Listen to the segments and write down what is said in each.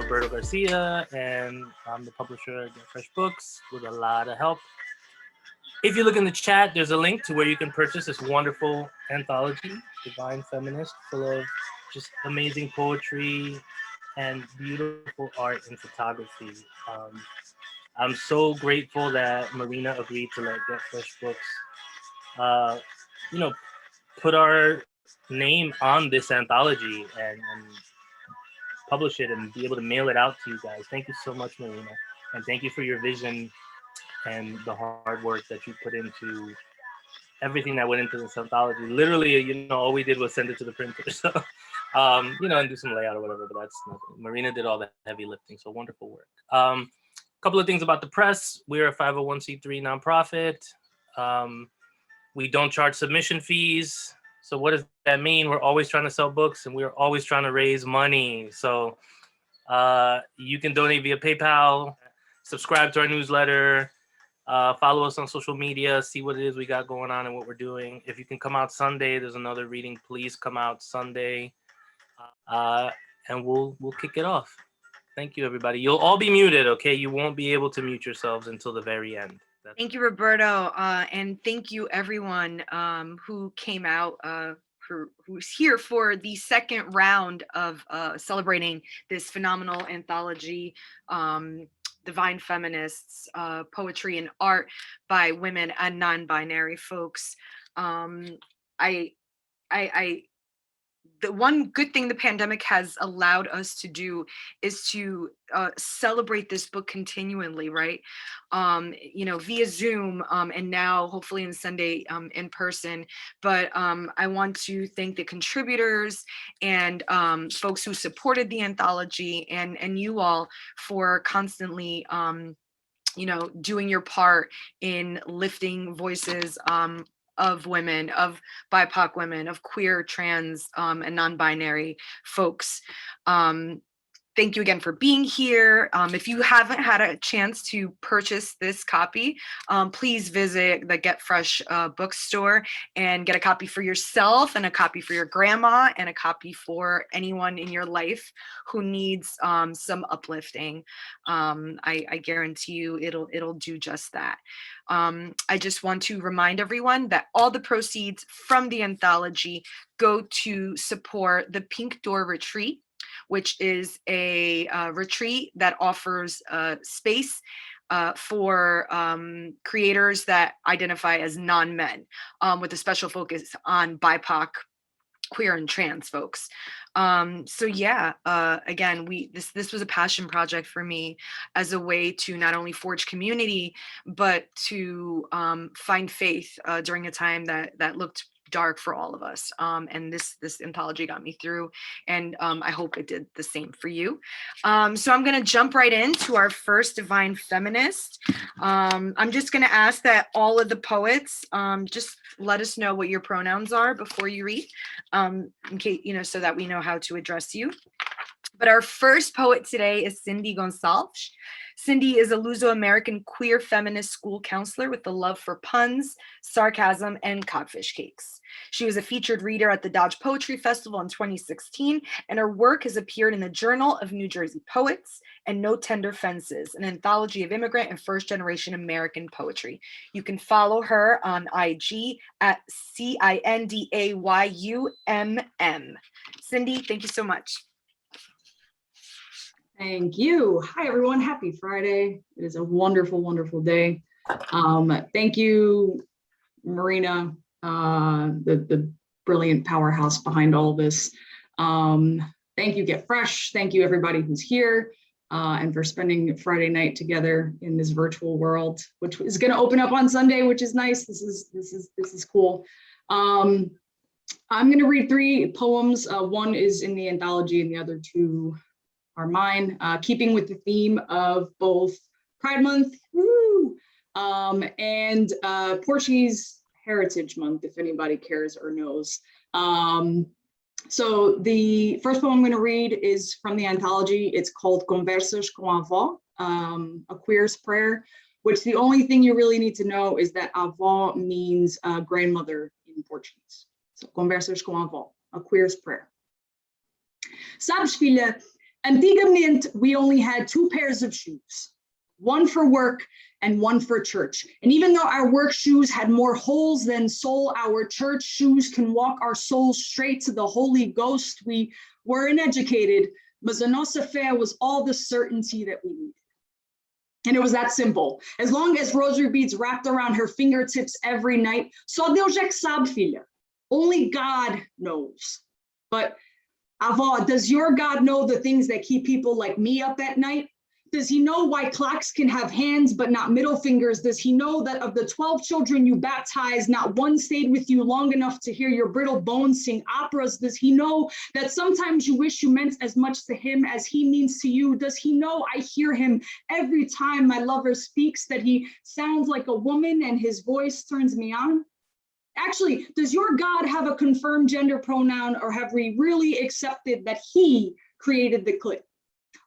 Roberto Garcia, and I'm the publisher at Get Fresh Books with a lot of help. If you look in the chat, there's a link to where you can purchase this wonderful anthology, Divine Feminist, full of just amazing poetry and beautiful art and photography. I'm so grateful that Marina agreed to let Get Fresh Books, put our name on this anthology and publish it and be able to mail it out to you guys. Thank you so much, Marina. And thank you for your vision and the hard work that you put into everything that went into this anthology. Literally, all we did was send it to the printer. So, and do some layout or whatever, but that's nothing. Marina did all the heavy lifting, so wonderful work. A couple of things about the press. We're a 501c3 nonprofit. We don't charge submission fees. So what does that mean? We're always trying to sell books and we're always trying to raise money. So you can donate via PayPal, subscribe to our newsletter, follow us on social media, see what it is we got going on and what we're doing. If you can come out Sunday, there's another reading. Please come out Sunday, and we'll kick it off. Thank you, everybody. You'll all be muted, okay? You won't be able to mute yourselves until the very end. Thank you, Roberto, and thank you, everyone who came out, who's here for the second round of celebrating this phenomenal anthology, Divine Feminists, Poetry and Art by Women and Non-Binary Folks. The one good thing the pandemic has allowed us to do is to celebrate this book continually, right? Via Zoom, and now hopefully on Sunday in person. But I want to thank the contributors and folks who supported the anthology and you all for constantly doing your part in lifting voices of women, of BIPOC women, of queer, trans, and non-binary folks. Thank you again for being here. If you haven't had a chance to purchase this copy, please visit the Get Fresh bookstore and get a copy for yourself and a copy for your grandma and a copy for anyone in your life who needs some uplifting. I guarantee you it'll do just that. I just want to remind everyone that all the proceeds from the anthology go to support the Pink Door Retreat, which is a retreat that offers space for creators that identify as non-men, with a special focus on BIPOC, queer and trans folks. So yeah, again, this was a passion project for me as a way to not only forge community, but to find faith during a time that looked dark for all of us. And this anthology got me through, and I hope it did the same for you. So I'm gonna jump right into our first Divine Feminist. I'm just gonna ask that all of the poets just let us know what your pronouns are before you read, in case, so that we know how to address you. But our first poet today is Cindy Goncalves. Cindy is a Luso-American queer feminist school counselor with a love for puns, sarcasm, and codfish cakes. She was a featured reader at the Dodge Poetry Festival in 2016, and her work has appeared in the Journal of New Jersey Poets and No Tender Fences, an anthology of immigrant and first-generation American poetry. You can follow her on IG at CINDAYUMM. Cindy, thank you so much. Thank you. Hi, everyone. Happy Friday. It is a wonderful, wonderful day. Thank you, Marina, the brilliant powerhouse behind all this. Thank you, Get Fresh. Thank you, everybody who's here, and for spending Friday night together in this virtual world, which is going to open up on Sunday, which is nice. This is cool. I'm going to read 3 poems. One is in the anthology, and the other 2 are mine, keeping with the theme of both Pride Month, woo, and Portuguese Heritage Month, if anybody cares or knows. So the first poem I'm going to read is from the anthology. It's called Conversas com a Avó, a queer's prayer, which the only thing you really need to know is that avó means grandmother in Portuguese. So Conversas com a Avó, a queer's prayer. Sabes, filha, Antigamente, we only had 2 pairs of shoes, one for work and one for church. And even though our work shoes had more holes than soul, our church shoes can walk our souls straight to the Holy Ghost. We were uneducated, but the nossa fé was all the certainty that we needed. And it was that simple. As long as rosary beads wrapped around her fingertips every night, só Deus é que sabe, filha. Only God knows. But Avó, does your God know the things that keep people like me up at night? Does he know why clocks can have hands but not middle fingers? Does he know that of the 12 children you baptized, not one stayed with you long enough to hear your brittle bones sing operas? Does he know that sometimes you wish you meant as much to him as he means to you? Does he know I hear him every time my lover speaks, that he sounds like a woman and his voice turns me on? Actually, does your God have a confirmed gender pronoun, or have we really accepted that he created the clit?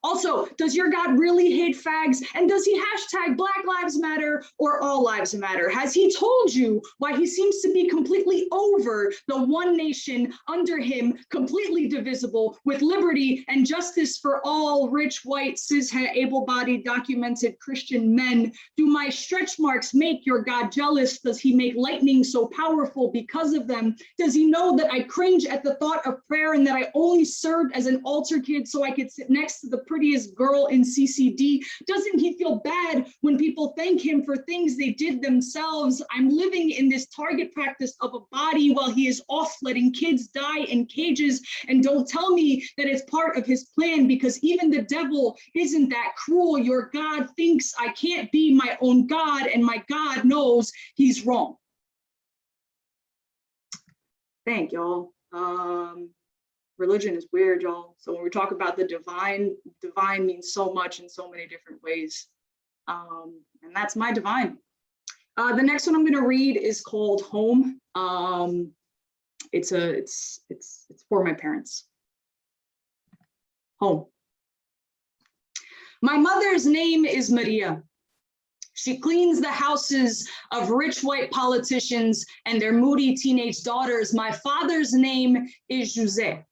Also, does your God really hate fags? And does he hashtag Black Lives Matter or All Lives Matter? Has he told you why he seems to be completely over the one nation under him, completely divisible, with liberty and justice for all rich, white, cis-het, able-bodied, documented Christian men? Do my stretch marks make your God jealous? Does he make lightning so powerful because of them? Does he know that I cringe at the thought of prayer and that I only served as an altar kid so I could sit next to the prettiest girl in CCD? Doesn't he feel bad when people thank him for things they did themselves? I'm living in this target practice of a body while he is off letting kids die in cages. And don't tell me that it's part of his plan, because even the devil isn't that cruel. Your God thinks I can't be my own God, and my God knows he's wrong. Thank y'all. Religion is weird, y'all. So when we talk about the divine, divine means so much in so many different ways. And that's my divine. The next one I'm going to read is called Home. It's for my parents. Home. My mother's name is Maria. She cleans the houses of rich white politicians and their moody teenage daughters. My father's name is José.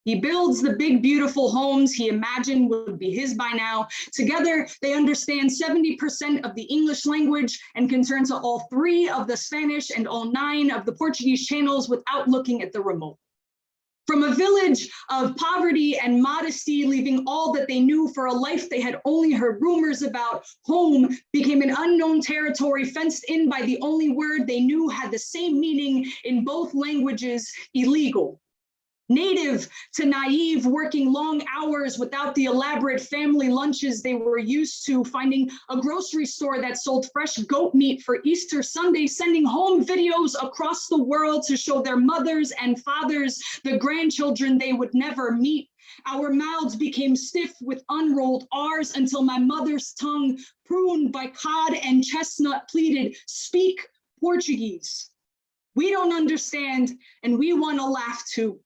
He builds the big, beautiful homes he imagined would be his by now. Together, they understand 70% of the English language and can turn to all 3 of the Spanish and all 9 of the Portuguese channels without looking at the remote. From a village of poverty and modesty, leaving all that they knew for a life they had only heard rumors about, home became an unknown territory fenced in by the only word they knew had the same meaning in both languages: illegal. Native to naive, working long hours without the elaborate family lunches they were used to, finding a grocery store that sold fresh goat meat for Easter Sunday, sending home videos across the world to show their mothers and fathers the grandchildren they would never meet. Our mouths became stiff with unrolled R's until my mother's tongue, pruned by cod and chestnut, pleaded, "Speak Portuguese. We don't understand, and we want to laugh too."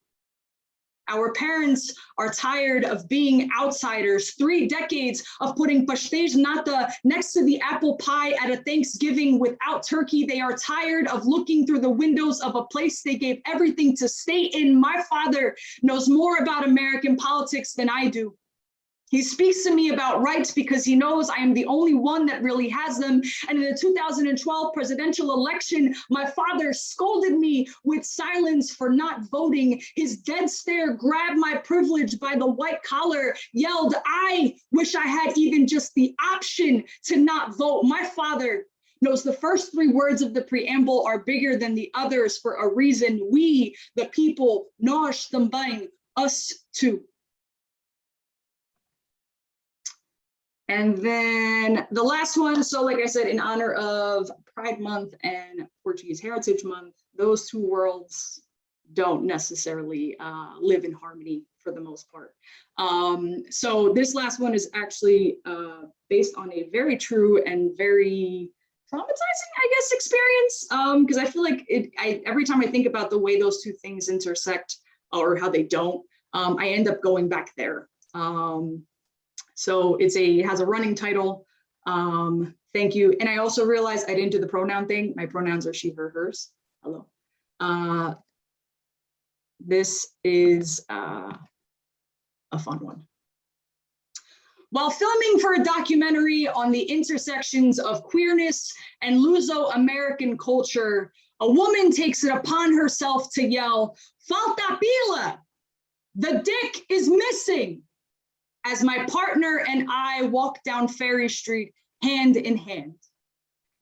Our parents are tired of being outsiders. 3 decades of putting pastéis nata next to the apple pie at a Thanksgiving without turkey. They are tired of looking through the windows of a place they gave everything to stay in. My father knows more about American politics than I do. He speaks to me about rights because he knows I am the only one that really has them. And in the 2012 presidential election, my father scolded me with silence for not voting. His dead stare grabbed my privilege by the white collar, yelled, "I wish I had even just the option to not vote." My father knows the first 3 words of the preamble are bigger than the others for a reason. We, the people, nós também, us too. And then the last one, so like I said, in honor of Pride Month and Portuguese Heritage Month, those 2 worlds don't necessarily live in harmony for the most part. So this last one is actually based on a very true and very traumatizing, I guess, experience, because I feel like every time I think about the way those 2 things intersect or how they don't, I end up going back there. So it has a running title. Thank you. And I also realized I didn't do the pronoun thing. My pronouns are she, her, hers. Hello. This is a fun one. While filming for a documentary on the intersections of queerness and Luso-American culture, a woman takes it upon herself to yell, "Falta pila! The dick is missing!" as my partner and I walk down Ferry Street hand in hand.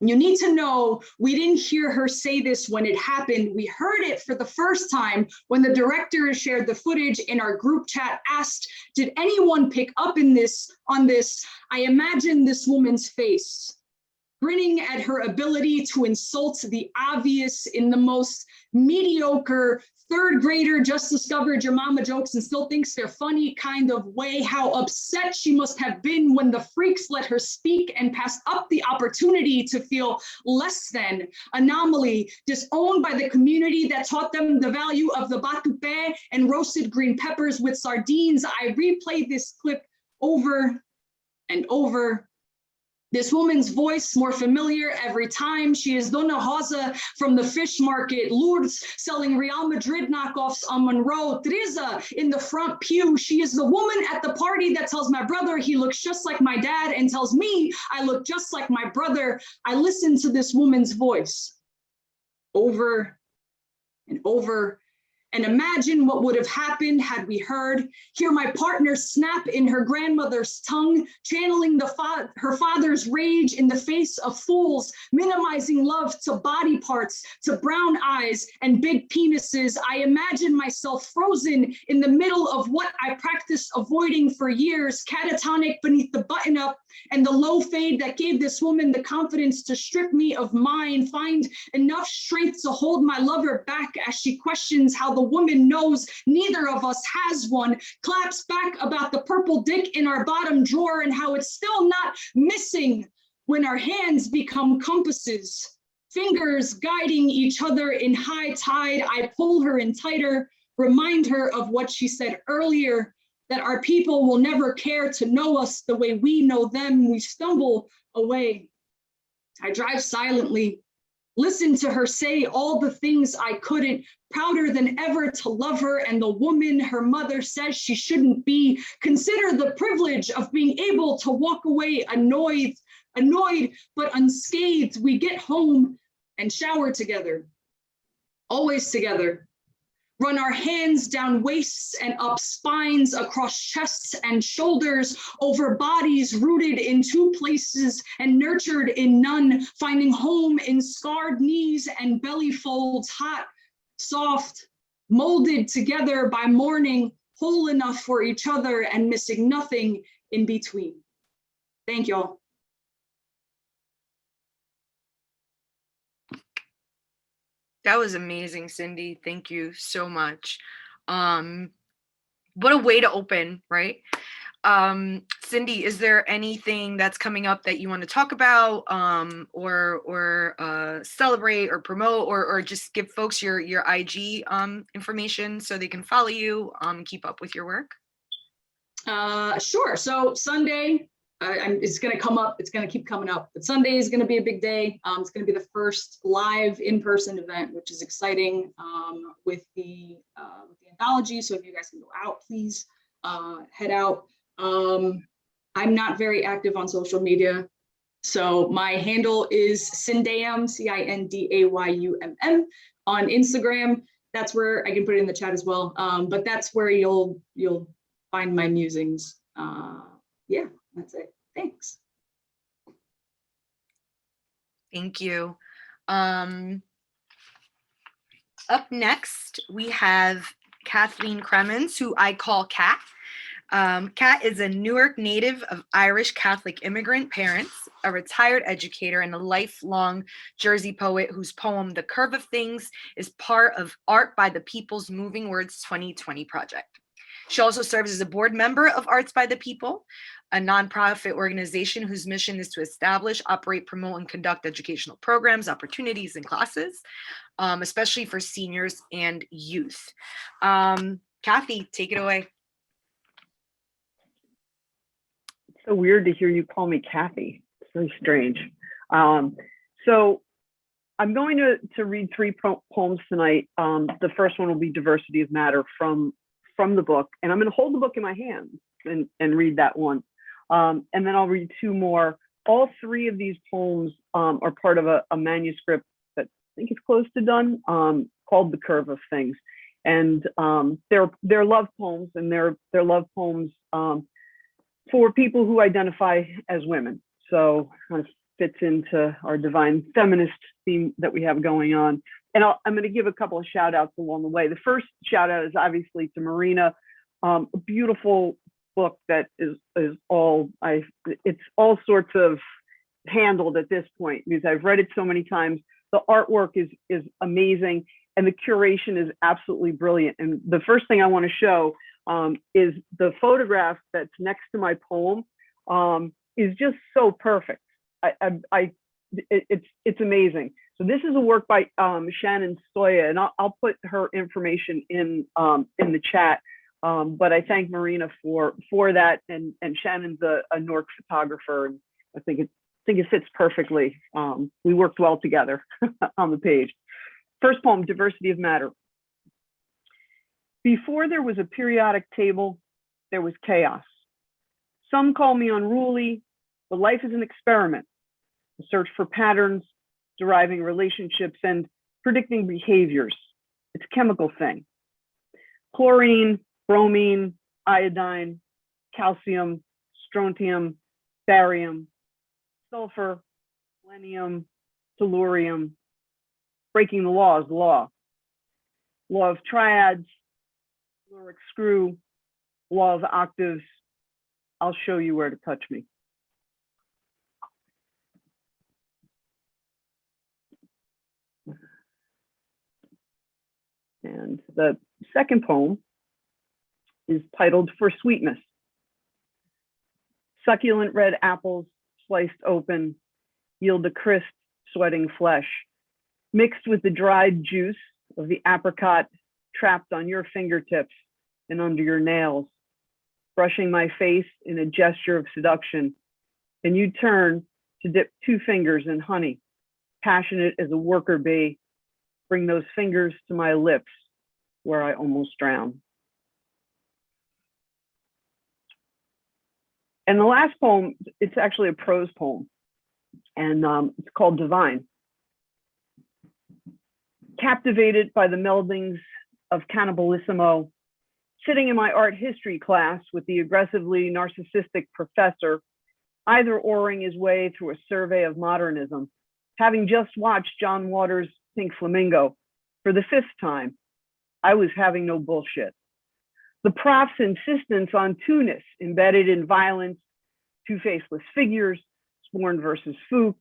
You need to know, we didn't hear her say this when it happened. We heard it for the first time when the director shared the footage in our group chat, asked, did anyone pick up on this? I imagine this woman's face, grinning at her ability to insult the obvious in the most mediocre, third grader just discovered your mama jokes and still thinks they're funny kind of way. How upset she must have been when the freaks let her speak and passed up the opportunity to feel less than, anomaly, disowned by the community that taught them the value of the batupe and roasted green peppers with sardines. I replayed this clip over and over. This woman's voice more familiar every time. She is Dona Rosa from the fish market, Lourdes selling Real Madrid knockoffs on Monroe, Teresa in the front pew. She is the woman at the party that tells my brother he looks just like my dad and tells me I look just like my brother. I listen to this woman's voice over and over and imagine what would have happened had we heard. Hear my partner snap in her grandmother's tongue, channeling her father's rage in the face of fools, minimizing love to body parts, to brown eyes and big penises. I imagine myself frozen in the middle of what I practiced avoiding for years, catatonic beneath the button up and the low fade that gave this woman the confidence to strip me of mine, find enough strength to hold my lover back as she questions how the woman knows neither of us has one, claps back about the purple dick in our bottom drawer and how it's still not missing when our hands become compasses, fingers guiding each other in high tide. I pull her in tighter, remind her of what she said earlier, that our people will never care to know us the way we know them. We stumble away. I drive silently, listen to her say all the things I couldn't, prouder than ever to love her and the woman her mother says she shouldn't be. Consider the privilege of being able to walk away annoyed but unscathed. We get home and shower together, always together. Run our hands down waists and up spines, across chests and shoulders, over bodies rooted in two places and nurtured in none, finding home in scarred knees and belly folds, hot, soft, molded together by morning, whole enough for each other and missing nothing in between. Thank y'all. That was amazing, Cindy. Thank you so much. What a way to open, right? Cindy, is there anything that's coming up that you want to talk about, or celebrate or promote, or just give folks your IG information so they can follow you, keep up with your work? Sure. So Sunday, it's going to come up. It's going to keep coming up. But Sunday is going to be a big day. It's going to be the first live in-person event, which is exciting, with the anthology. So if you guys can go out, please head out. I'm not very active on social media. So my handle is Cindaym, CINDAYUMM on Instagram. That's where I can put it in the chat as well. But that's where you'll find my musings. Yeah, that's it. Thanks. Thank you. Up next, we have Kathleen Kremins, who I call Kat. Kat is a Newark native of Irish Catholic immigrant parents, a retired educator, and a lifelong Jersey poet whose poem, The Curve of Things, is part of Art by the People's Moving Words 2020 project. She also serves as a board member of Arts by the People, a nonprofit organization whose mission is to establish, operate, promote, and conduct educational programs, opportunities, and classes, especially for seniors and youth. Kathy, take it away. It's so weird to hear you call me Kathy. It's very strange. So I'm going to read three poems tonight. The first one will be Diversity of Matter from the book, and I'm going to hold the book in my hands and read that one. And then I'll read two more. All three of these poems are part of a manuscript that I think is close to done, called The Curve of Things. And they're love poems, and they're love poems for people who identify as women. So kind of fits into our divine feminist theme that we have going on. And I'm going to give a couple of shout outs along the way. The first shout out is obviously to Marina, a beautiful book that is all, it's all sorts of handled at this point because I've read it so many times. The artwork is amazing and the curation is absolutely brilliant. And the first thing I want to show is the photograph that's next to my poem is just so perfect. It's amazing. So this is a work by Shannon Soya, and I'll put her information in the chat. But I thank Marina for that, and Shannon's a Nork photographer, and I think it fits perfectly. We worked well together on the page. First poem, Diversity of Matter. Before there was a periodic table, there was chaos. Some call me unruly, but life is an experiment, a search for patterns, deriving relationships, and predicting behaviors. It's a chemical thing. Chlorine, bromine, iodine, calcium, strontium, barium, sulfur, selenium, tellurium. Breaking the law is the law. Law of triads, caloric screw, law of octaves. I'll show you where to touch me. And the second poem is titled For Sweetness. Succulent red apples sliced open yield a crisp, sweating flesh, mixed with the dried juice of the apricot trapped on your fingertips and under your nails, brushing my face in a gesture of seduction. And you turn to dip 2 fingers in honey, passionate as a worker bee, bring those fingers to my lips where I almost drown. And the last poem, it's actually a prose poem, and it's called Divine. Captivated by the meldings of Cannibalisimo, sitting in my art history class with the aggressively narcissistic professor, either oaring his way through a survey of modernism, having just watched John Waters' Pink Flamingo for the 5th time, I was having no bullshit. The prof's insistence on two-ness embedded in violence, 2 faceless figures, Spoon versus Spork,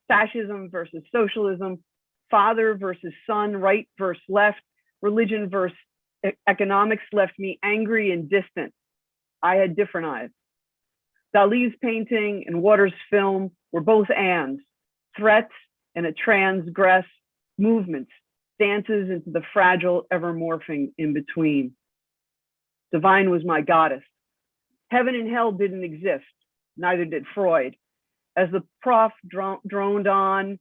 fascism versus socialism, father versus son, right versus left, religion versus economics left me angry and distant. I had different eyes. Dali's painting and Waters' film were both ands, threats and a transgress, movements, dances into the fragile, ever morphing in between. Divine was my goddess. Heaven and hell didn't exist, neither did Freud. As the prof droned on,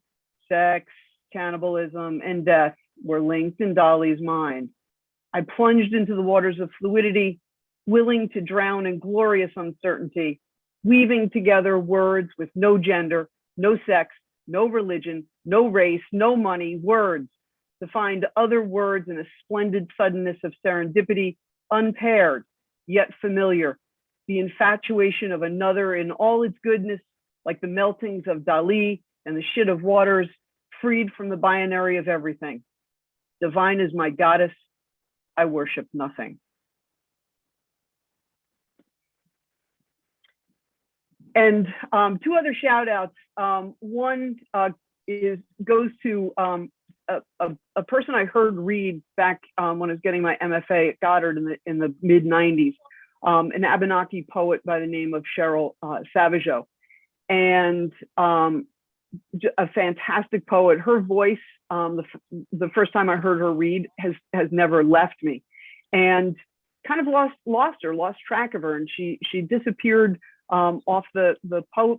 sex, cannibalism, and death were linked in Dali's mind. I plunged into the waters of fluidity, willing to drown in glorious uncertainty, weaving together words with no gender, no sex, no religion, no race, no money, words, to find other words in a splendid suddenness of serendipity, unpaired, yet familiar, the infatuation of another in all its goodness, like the meltings of Dali and the shit of Waters, freed from the binary of everything. Divine is my goddess, I worship nothing. And 2 other shout outs. One goes to a person I heard read back when I was getting my MFA at Goddard in the mid 90s, an Abenaki poet by the name of Cheryl Savageau. And a fantastic poet. Her voice, the first time I heard her read, has never left me, and kind of lost track of her, and she disappeared off the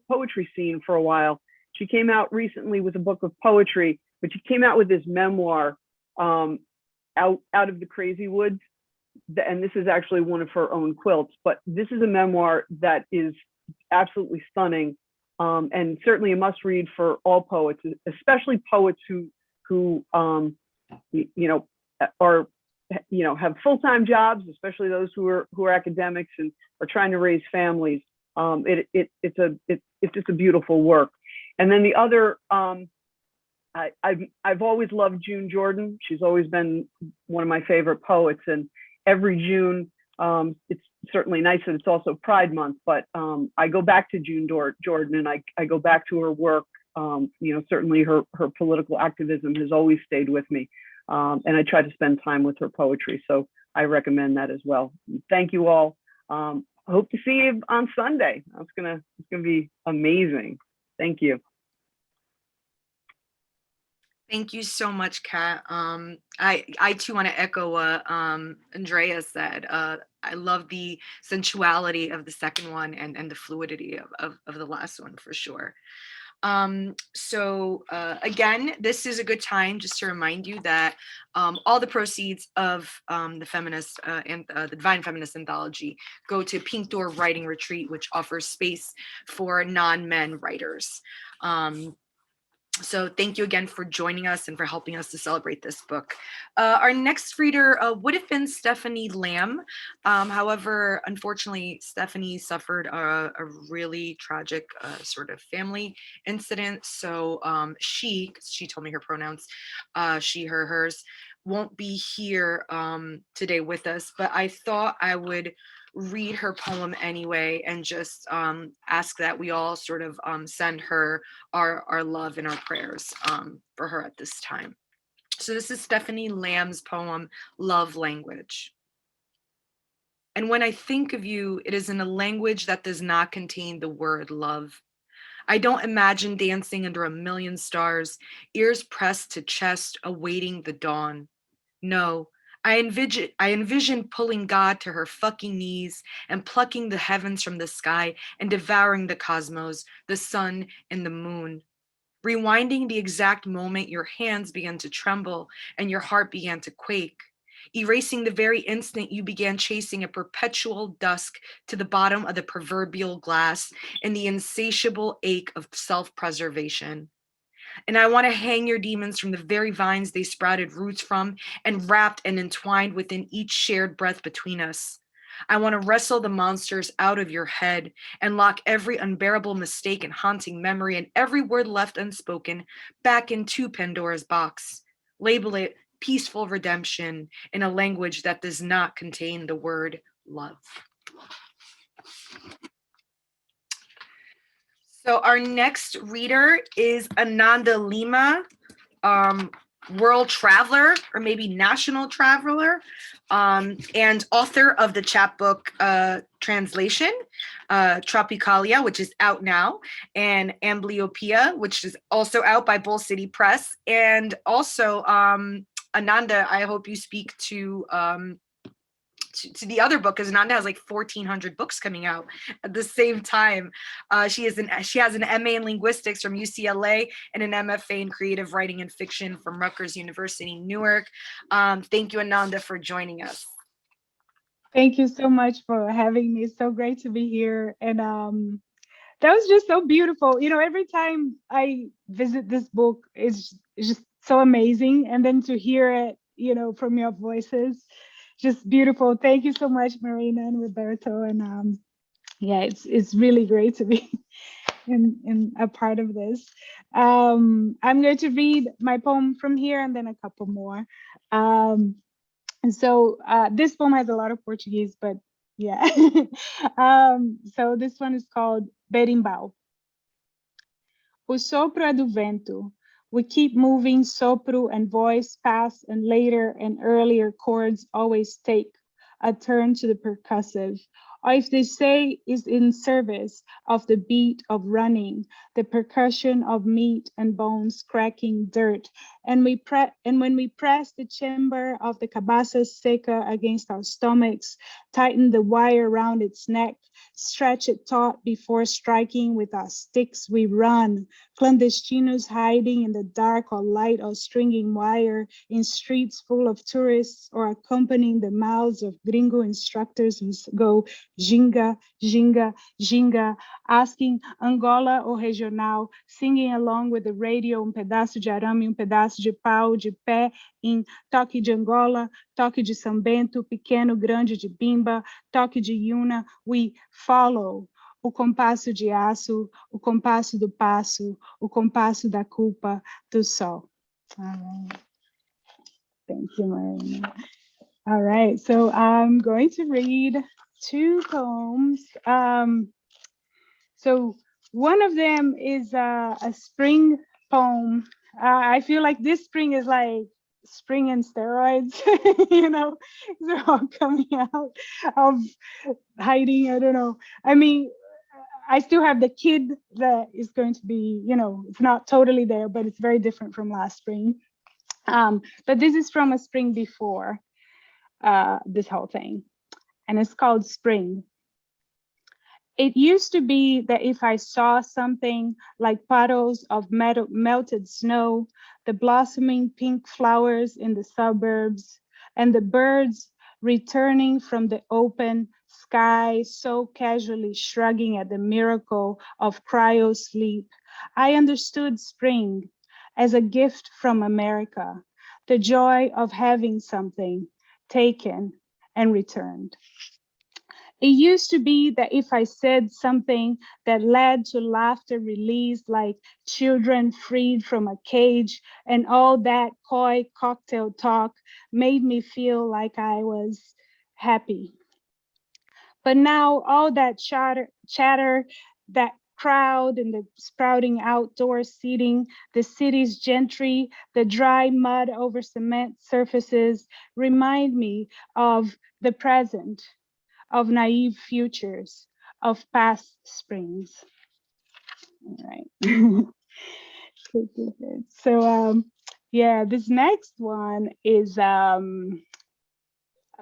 poetry scene for a while. She came out recently with a book of poetry, but she came out with this memoir, out of the Crazy Woods, and this is actually one of her own quilts, but this is a memoir that is absolutely stunning, and certainly a must read for all poets, especially poets who are, have full-time jobs, especially those who are academics and are trying to raise families. It's just a beautiful work. And then the other, I've always loved June Jordan. She's always been one of my favorite poets, and every June, it's certainly nice that it's also Pride Month, but I go back to June Jordan, and I go back to her work. Certainly her political activism has always stayed with me, and I try to spend time with her poetry, so I recommend that as well. Thank you all. Hope to see you on Sunday. It's gonna be amazing. Thank you. Thank you so much, Kat. I too want to echo what Andrea said. I love the sensuality of the second one and the fluidity of the last one for sure. Again, this is a good time just to remind you that all the proceeds of the Feminist and the Divine Feminist Anthology go to Pink Door Writing Retreat, which offers space for non-men writers. So thank you again for joining us and for helping us to celebrate this book. Our next reader would have been Stephanie Lamb. However, unfortunately, Stephanie suffered a really tragic sort of family incident. So she told me her pronouns, she, her, hers, won't be here today with us, but I thought I would read her poem anyway and just ask that we all sort of send her our love and our prayers for her at this time. So this is Stephanie Lamb's poem, Love Language. And when I think of you, it is in a language that does not contain the word love. I don't imagine dancing under a million stars, ears pressed to chest, awaiting the dawn. No, I envision pulling God to her fucking knees and plucking the heavens from the sky and devouring the cosmos, the sun and the moon. Rewinding the exact moment your hands began to tremble and your heart began to quake. Erasing the very instant you began chasing a perpetual dusk to the bottom of the proverbial glass in the insatiable ache of self-preservation. And I want to hang your demons from the very vines they sprouted roots from and wrapped and entwined within each shared breath between us. I want to wrestle the monsters out of your head and lock every unbearable mistake and haunting memory and every word left unspoken back into Pandora's box. Label it peaceful redemption in a language that does not contain the word love. So our next reader is Ananda Lima, world traveler or maybe national traveler, and author of the chapbook translation, Tropicalia, which is out now, and Amblyopia, which is also out by Bull City Press. And also, Ananda, I hope you speak to the other book, because Ananda has like 1,400 books coming out at the same time. She has an MA in linguistics from UCLA and an MFA in creative writing and fiction from Rutgers University, Newark. Thank you, Ananda, for joining us. Thank you so much for having me. It's so great to be here. And that was just so beautiful. Every time I visit this book, it's just so amazing. And then to hear it, from your voices, just beautiful. Thank you so much, Marina and Roberto. And it's really great to be in a part of this. I'm going to read my poem from here and then a couple more. And so this poem has a lot of Portuguese, but yeah. So this one is called Berimbau. O sopro é do vento. We keep moving, sopro and voice pass, and later and earlier chords always take a turn to the percussive. Or if they say is in service of the beat of running, the percussion of meat and bones cracking dirt. And when we press the chamber of the cabaça seca against our stomachs, tighten the wire around its neck, stretch it taut before striking with our sticks we run, clandestinos hiding in the dark or light or stringing wire in streets full of tourists or accompanying the mouths of gringo instructors who go ginga, ginga, ginga, asking Angola or regional, singing along with the radio pedaço de arame, pedaço de pau, de pé, em toque de Angola, toque de São Bento, pequeno, grande de Bimba, toque de Yuna, we follow o compasso de aço, o compasso do passo, o compasso da culpa do sol. All right. Thank you, Marina. All right, so I'm going to read 2 poems. So one of them is a spring poem. I feel like this spring is like spring and steroids, you know, they're all coming out of hiding. I don't know. I mean, I still have the kid that is going to be, you know, it's not totally there, but it's very different from last spring. But this is from a spring before this whole thing, and it's called Spring. It used to be that if I saw something like puddles of melted snow, the blossoming pink flowers in the suburbs, and the birds returning from the open sky, so casually shrugging at the miracle of cryo sleep, I understood spring as a gift from America, the joy of having something taken and returned. It used to be that if I said something that led to laughter released like children freed from a cage, and all that coy cocktail talk made me feel like I was happy. But now all that chatter, that crowd and the sprouting outdoor seating, the city's gentry, the dry mud over cement surfaces remind me of the present, of naive futures, of past springs. All right. So yeah, this next one is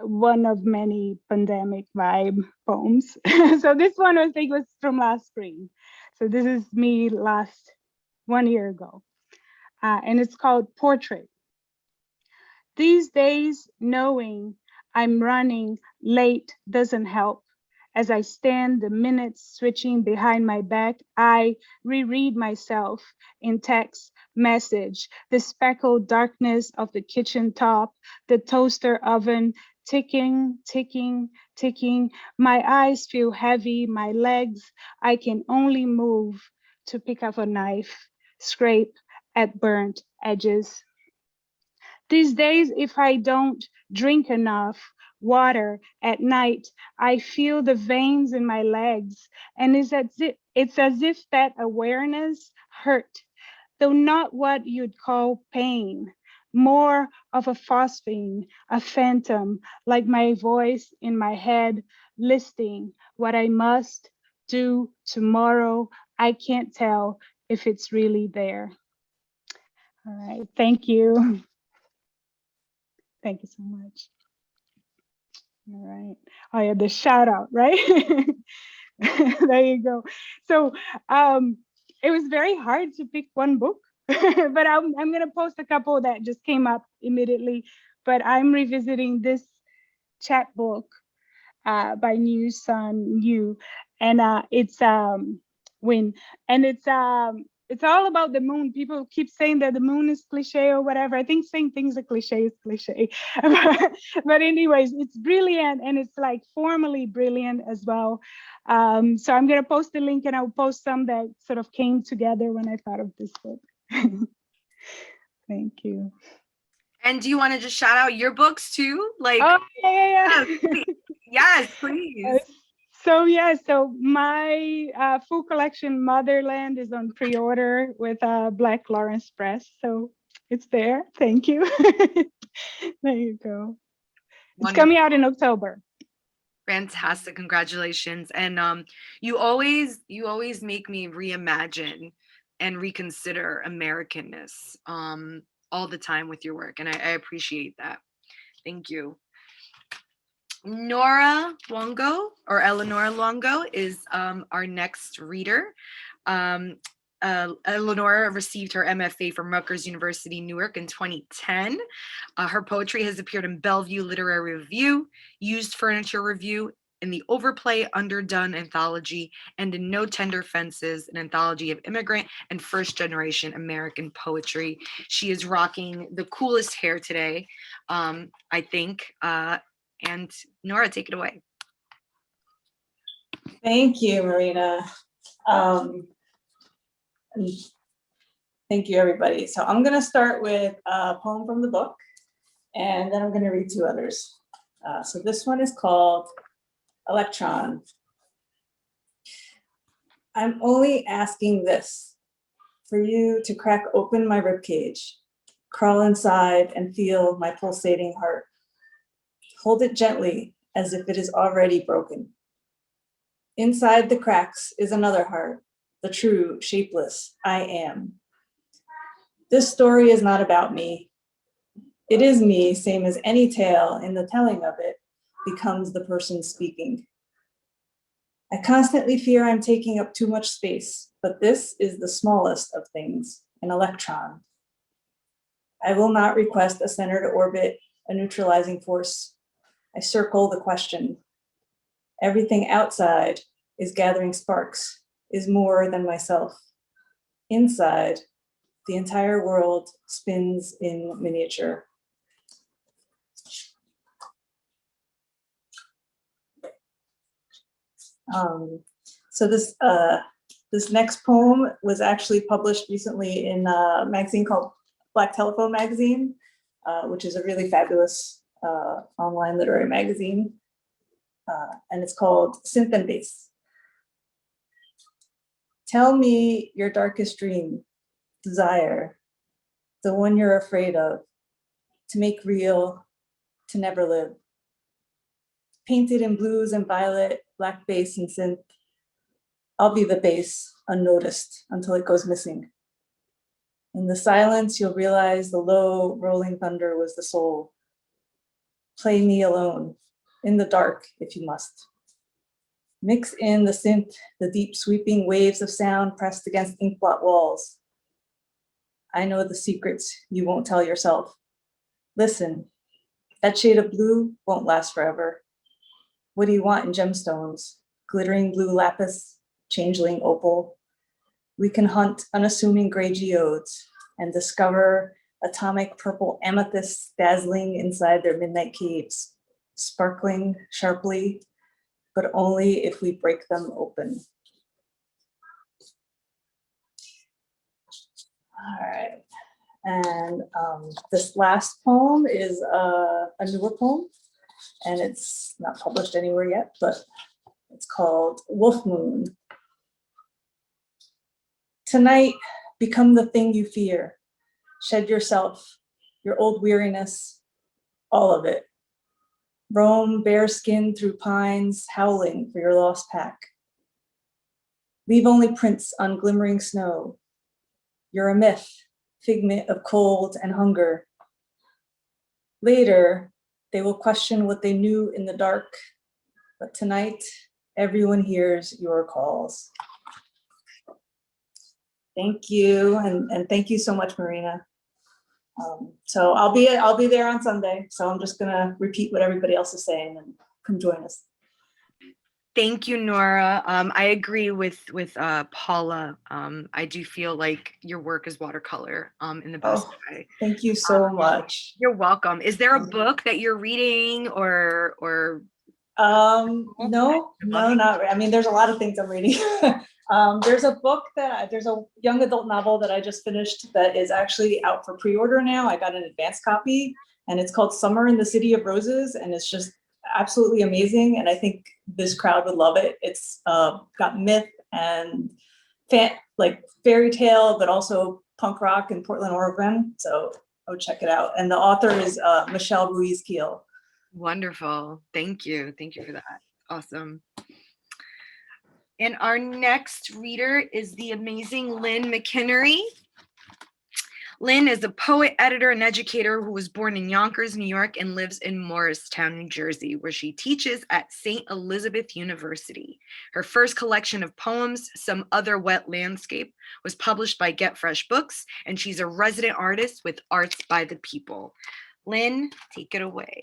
one of many pandemic vibe poems. So this one I think was from last spring. So this is me last 1 year ago. And it's called Portrait. These days, knowing I'm running late doesn't help. As I stand the minutes switching behind my back, I reread myself in text message, the speckled darkness of the kitchen top, the toaster oven, ticking, ticking, ticking. My eyes feel heavy, my legs, I can only move to pick up a knife, scrape at burnt edges. These days, if I don't drink enough water at night, I feel the veins in my legs, and it's as if that awareness hurt, though not what you'd call pain, more of a phosphine, a phantom, like my voice in my head listing what I must do tomorrow. I can't tell if it's really there. All right, thank you. Thank you so much. All right. Oh yeah, the shout out, right? There you go. So it was very hard to pick one book, but I'm gonna post a couple that just came up immediately. But I'm revisiting this chapbook by New Sun Yu, and it's Win, and it's all about the moon. People keep saying that the moon is cliche or whatever. I think saying things are cliche is cliche. But anyways, it's brilliant, and it's like formally brilliant as well. So I'm gonna post the link, and I'll post some that sort of came together when I thought of this book. Thank you. And do you want to just shout out your books too? Like, oh yeah. Yes, please. So my full collection Motherland is on pre-order with Black Lawrence Press, so it's there. Thank you. There you go. It's coming out in October. Fantastic, congratulations. And you always make me reimagine and reconsider Americanness all the time with your work, and I appreciate that. Thank you. Nora Luongo, or Eleanor Luongo, is our next reader. Eleanor received her MFA from Rutgers University, Newark in 2010. Her poetry has appeared in Bellevue Literary Review, Used Furniture Review, in the Overplay Underdone Anthology, and in No Tender Fences, an anthology of immigrant and first-generation American poetry. She is rocking the coolest hair today, I think. And Nora, take it away. Thank you, Marina. And thank you, everybody. So I'm going to start with a poem from the book, and then I'm going to read two others. So this one is called Electron. I'm only asking this, for you to crack open my ribcage, crawl inside and feel my pulsating heart. Hold it gently as if it is already broken. Inside the cracks is another heart, the true, shapeless I am. This story is not about me. It is me, same as any tale in the telling of it becomes the person speaking. I constantly fear I'm taking up too much space, but this is the smallest of things, an electron. I will not request a center to orbit, a neutralizing force. I circle the question. Everything outside is gathering sparks, is more than myself. Inside, the entire world spins in miniature. So this next poem was actually published recently in a magazine called Black Telephone Magazine, which is a really fabulous online literary magazine. And it's called Synth and Bass. Tell me your darkest dream, desire, the one you're afraid of, to make real, to never live. Painted in blues and violet, black bass and synth. I'll be the bass, unnoticed, until it goes missing. In the silence, you'll realize the low, rolling thunder was the soul. Play me alone, in the dark, if you must. Mix in the synth, the deep sweeping waves of sound pressed against inkblot walls. I know the secrets you won't tell yourself. Listen, that shade of blue won't last forever. What do you want in gemstones? Glittering blue lapis, changeling opal. We can hunt unassuming gray geodes and discover atomic purple amethysts dazzling inside their midnight caves, sparkling sharply, but only if we break them open. All right, and this last poem is a newer poem, and it's not published anywhere yet, but it's called Wolf Moon. Tonight, become the thing you fear. Shed yourself, your old weariness, all of it. Roam bare-skinned through pines, howling for your lost pack. Leave only prints on glimmering snow. You're a myth, figment of cold and hunger. Later, they will question what they knew in the dark, but tonight, everyone hears your calls. Thank you, and thank you so much, Marina. So I'll be there on Sunday. So I'm just gonna repeat what everybody else is saying and come join us. Thank you, Nora. I agree with paulA. I do feel like your work is watercolor in the best way. Thank you so much. You're welcome. Is there a book that you're reading or? No, not really. I mean, there's a lot of things I'm reading. There's a young adult novel that I just finished that is actually out for pre-order now. I got an advance copy, and it's called Summer in the City of Roses, and it's just absolutely amazing, and I think this crowd would love it. It's got myth and like fairy tale, but also punk rock and Portland, Oregon, so I would check it out. And the author is Michelle Ruiz-Keel. Wonderful. Thank you for that. Awesome. And our next reader is the amazing Lynne McEniry. Lynne is a poet, editor, and educator who was born in Yonkers, New York, and lives in Morristown, New Jersey, where she teaches at St. Elizabeth University. Her first collection of poems, Some Other Wet Landscape, was published by Get Fresh Books, and she's a resident artist with Arts by the People. Lynne, take it away.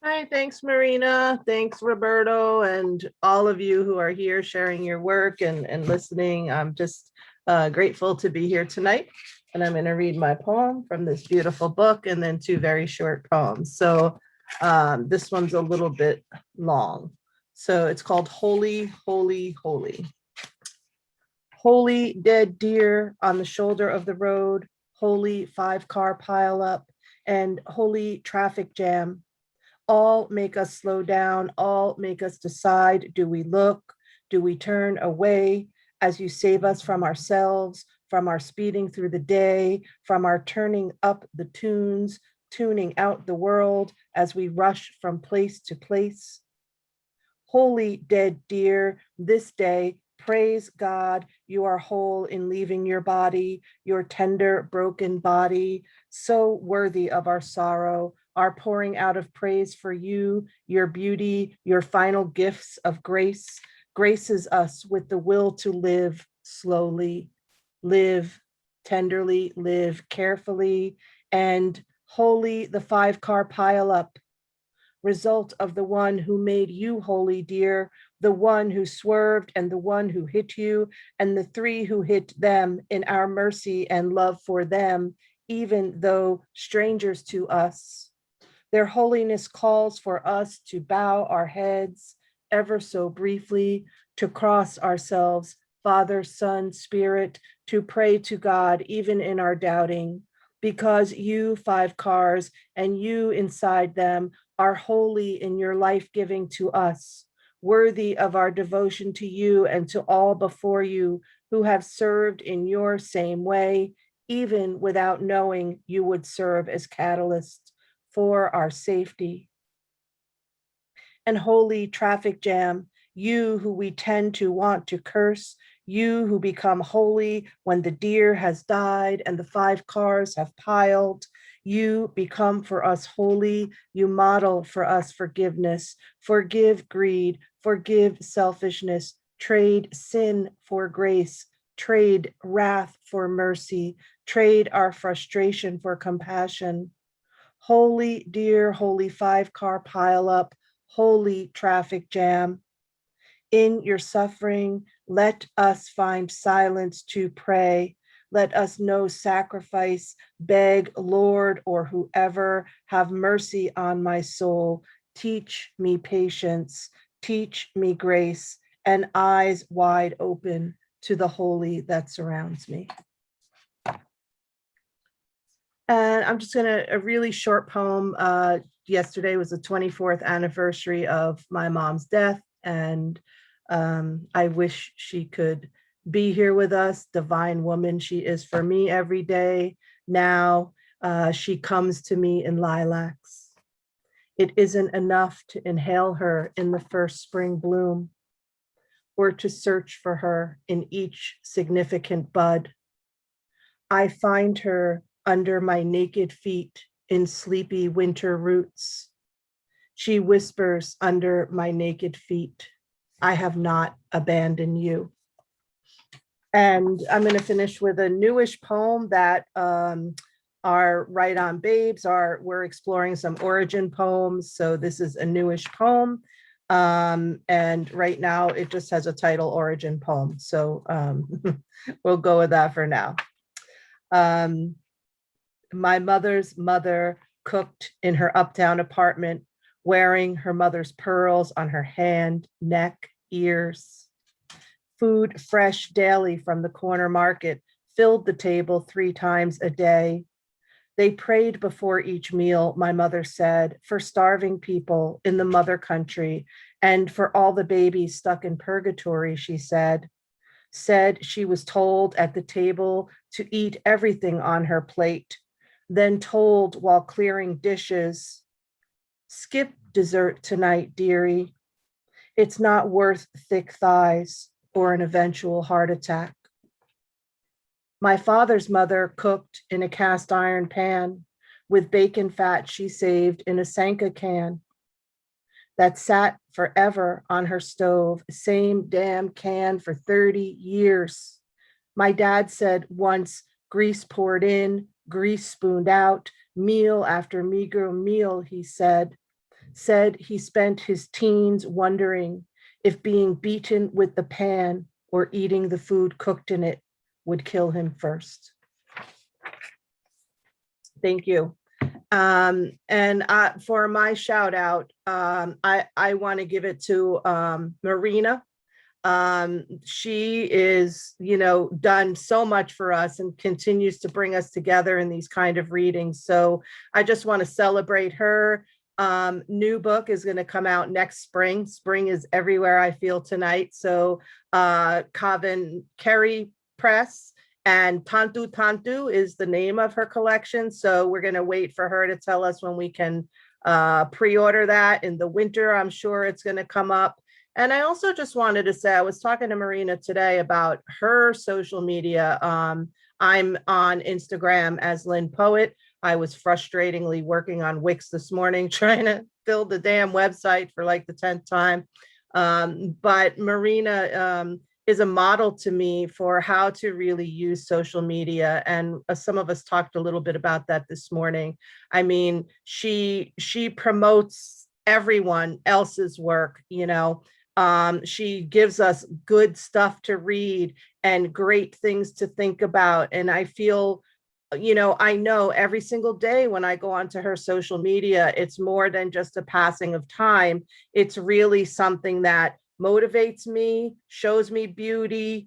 Hi, thanks, Marina. Thanks, Roberto, and all of you who are here sharing your work and listening. I'm just grateful to be here tonight. And I'm going to read my poem from this beautiful book and then two very short poems. So this one's a little bit long. So it's called Holy, Holy, Holy. Holy dead deer on the shoulder of the road, holy 5-car pileup, and holy traffic jam. All make us slow down, all make us decide, do we look, do we turn away as you save us from ourselves, from our speeding through the day, from our turning up the tunes, tuning out the world as we rush from place to place. Holy dead dear, this day, praise God, you are whole in leaving your body, your tender, broken body, so worthy of our sorrow, our pouring out of praise for you, your beauty, your final gifts of grace, graces us with the will to live slowly, live tenderly, live carefully, and holy the 5-car pileup, result of the one who made you holy, dear, the one who swerved and the one who hit you, and the 3 who hit them in our mercy and love for them, even though strangers to us. Their holiness calls for us to bow our heads ever so briefly, to cross ourselves, Father, Son, Spirit, to pray to God, even in our doubting, because you 5 cars and you inside them are holy in your life giving to us, worthy of our devotion to you and to all before you who have served in your same way, even without knowing you would serve as catalyst for our safety. And holy traffic jam, you who we tend to want to curse, you who become holy when the deer has died and the 5 cars have piled, you become for us holy, you model for us forgiveness, forgive greed, forgive selfishness, trade sin for grace, trade wrath for mercy, trade our frustration for compassion. Holy dear, holy 5-car pileup, holy traffic jam. In your suffering, let us find silence to pray. Let us know sacrifice, beg, Lord, or whoever, have mercy on my soul. Teach me patience, teach me grace, and eyes wide open to the holy that surrounds me. And I'm just gonna, a really short poem. Yesterday was the 24th anniversary of my mom's death, and I wish she could be here with us. Divine woman she is for me every day. Now she comes to me in lilacs. It isn't enough to inhale her in the first spring bloom, or to search for her in each significant bud. I find her under my naked feet in sleepy winter roots. She whispers under my naked feet, I have not abandoned you. And I'm going to finish with a newish poem that our Right On Babes we're exploring some origin poems. So this is a newish poem. And right now it just has a title, origin poem. So we'll go with that for now. My mother's mother cooked in her uptown apartment, wearing her mother's pearls on her hand, neck, ears. Food fresh daily from the corner market filled the table 3 times a day. They prayed before each meal, my mother said, for starving people in the mother country and for all the babies stuck in purgatory, she said. Said she was told at the table to eat everything on her plate, then told while clearing dishes, skip dessert tonight, dearie. It's not worth thick thighs. or an eventual heart attack. My father's mother cooked in a cast iron pan with bacon fat she saved in a Sanka can that sat forever on her stove, same damn can for 30 years. My dad said once, grease poured in, grease spooned out, meal after meager meal, he said he spent his teens wondering if being beaten with the pan or eating the food cooked in it would kill him first. Thank you. And for my shout out, I want to give it to Marina. She is, done so much for us and continues to bring us together in these kind of readings. So I just want to celebrate her. New book is going to come out next spring. Spring is everywhere, I feel, tonight. So McEniry Press, and Tantu Tantu is the name of her collection. So we're going to wait for her to tell us when we can pre-order that. In the winter, I'm sure it's going to come up. And I also just wanted to say, I was talking to Marina today about her social media. I'm on Instagram as Lynne Poet. I was frustratingly working on Wix this morning, trying to fill the damn website for like the 10th time. But Marina is a model to me for how to really use social media. And some of us talked a little bit about that this morning. I mean, she promotes everyone else's work, she gives us good stuff to read and great things to think about. And I feel, I know every single day when I go onto her social media, it's more than just a passing of time. It's really something that motivates me, shows me beauty,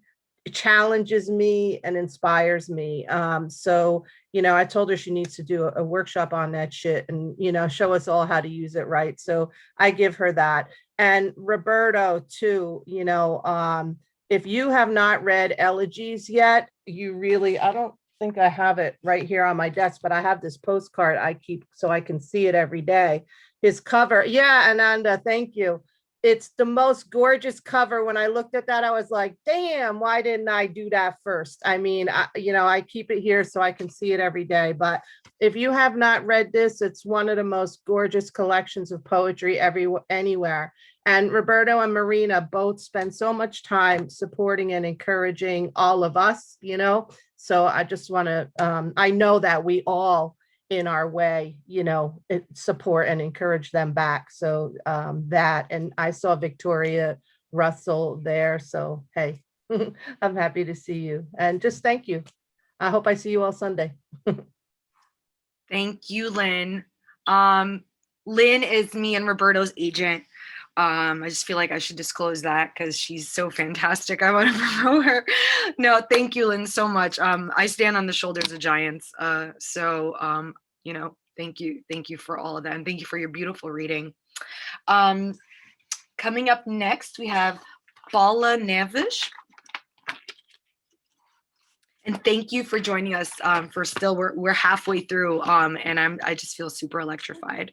challenges me, and inspires me. So, I told her she needs to do a workshop on that shit and, show us all how to use it right. So I give her that. And Roberto too, if you have not read Elegies yet, you really, I don't think I have it right here on my desk, but I have this postcard I keep so I can see it every day. His cover, yeah, Ananda, thank you. It's the most gorgeous cover. When I looked at that, I was like, damn, why didn't I do that first? I mean, I keep it here so I can see it every day. But if you have not read this, it's one of the most gorgeous collections of poetry anywhere. And Roberto and Marina both spend so much time supporting and encouraging all of us, So I just want to, I know that we all in our way, support and encourage them back. So that, and I saw Victoria Russell there. So, hey, I'm happy to see you and just thank you. I hope I see you all Sunday. Thank you, Lynne. Lynne is me and Roberto's agent. I just feel like I should disclose that because she's so fantastic. I want to promote her. No, thank you, Lynne, so much. I stand on the shoulders of giants. Thank you for all of that. And thank you for your beautiful reading. Coming up next, we have paulA Neves. And thank you for joining us we're halfway through and I just feel super electrified.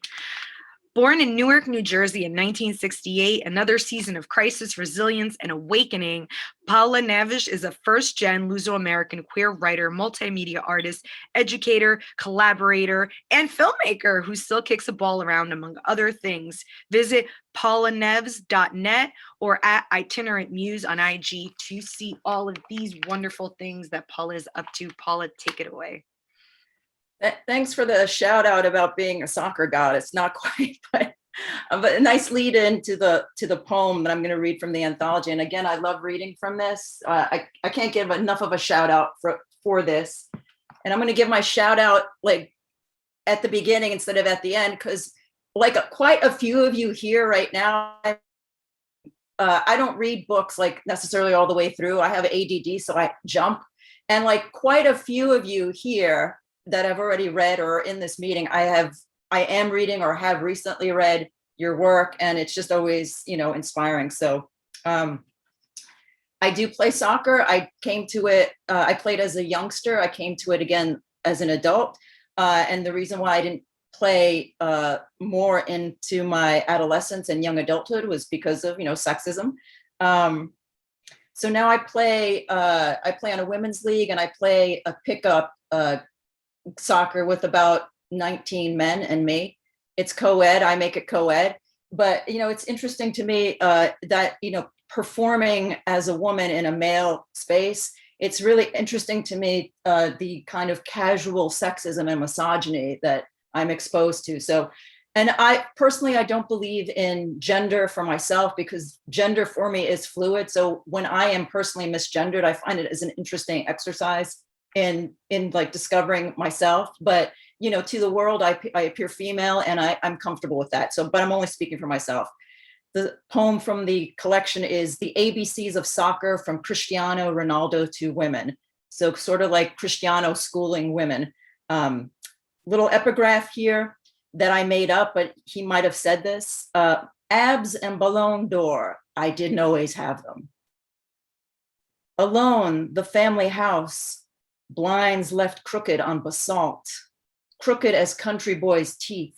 Born in Newark, New Jersey in 1968, another season of crisis, resilience, and awakening, paulA Neves is a first-gen Luso-American queer writer, multimedia artist, educator, collaborator, and filmmaker who still kicks a ball around, among other things. Visit paulAneves.net or at Itinerant Muse on IG to see all of these wonderful things that paulA is up to. paulA, take it away. Thanks for the shout out about being a soccer god. It's not quite, but a nice lead in to the poem that I'm going to read from the anthology. And again, I love reading from this. I can't give enough of a shout out for this. And I'm going to give my shout out like at the beginning instead of at the end, because like quite a few of you here right now, I don't read books like necessarily all the way through. I have ADD, so I jump. And like quite a few of you here that I've already read or in this meeting, I am reading or have recently read your work, and it's just always, inspiring. So I do play soccer. I came to it, I played as a youngster. I came to it again as an adult. And the reason why I didn't play more into my adolescence and young adulthood was because of, sexism. So now I play on a women's league, and I play a pickup soccer with about 19 men and me. It's co-ed, I make it co-ed. But, it's interesting to me that, performing as a woman in a male space, it's really interesting to me, the kind of casual sexism and misogyny that I'm exposed to. So, and I personally, I don't believe in gender for myself, because gender for me is fluid. So when I am personally misgendered, I find it as an interesting exercise in like discovering myself. But, to the world, I appear female, and I'm comfortable with that. So, but I'm only speaking for myself. The poem from the collection is The ABCs of Soccer from Cristiano Ronaldo to Women. So sort of like Cristiano schooling women. Little epigraph here that I made up, but he might have said this. Abs and Ballon d'Or, I didn't always have them. Alone, the family house, blinds left crooked on basalt, crooked as country boys' teeth,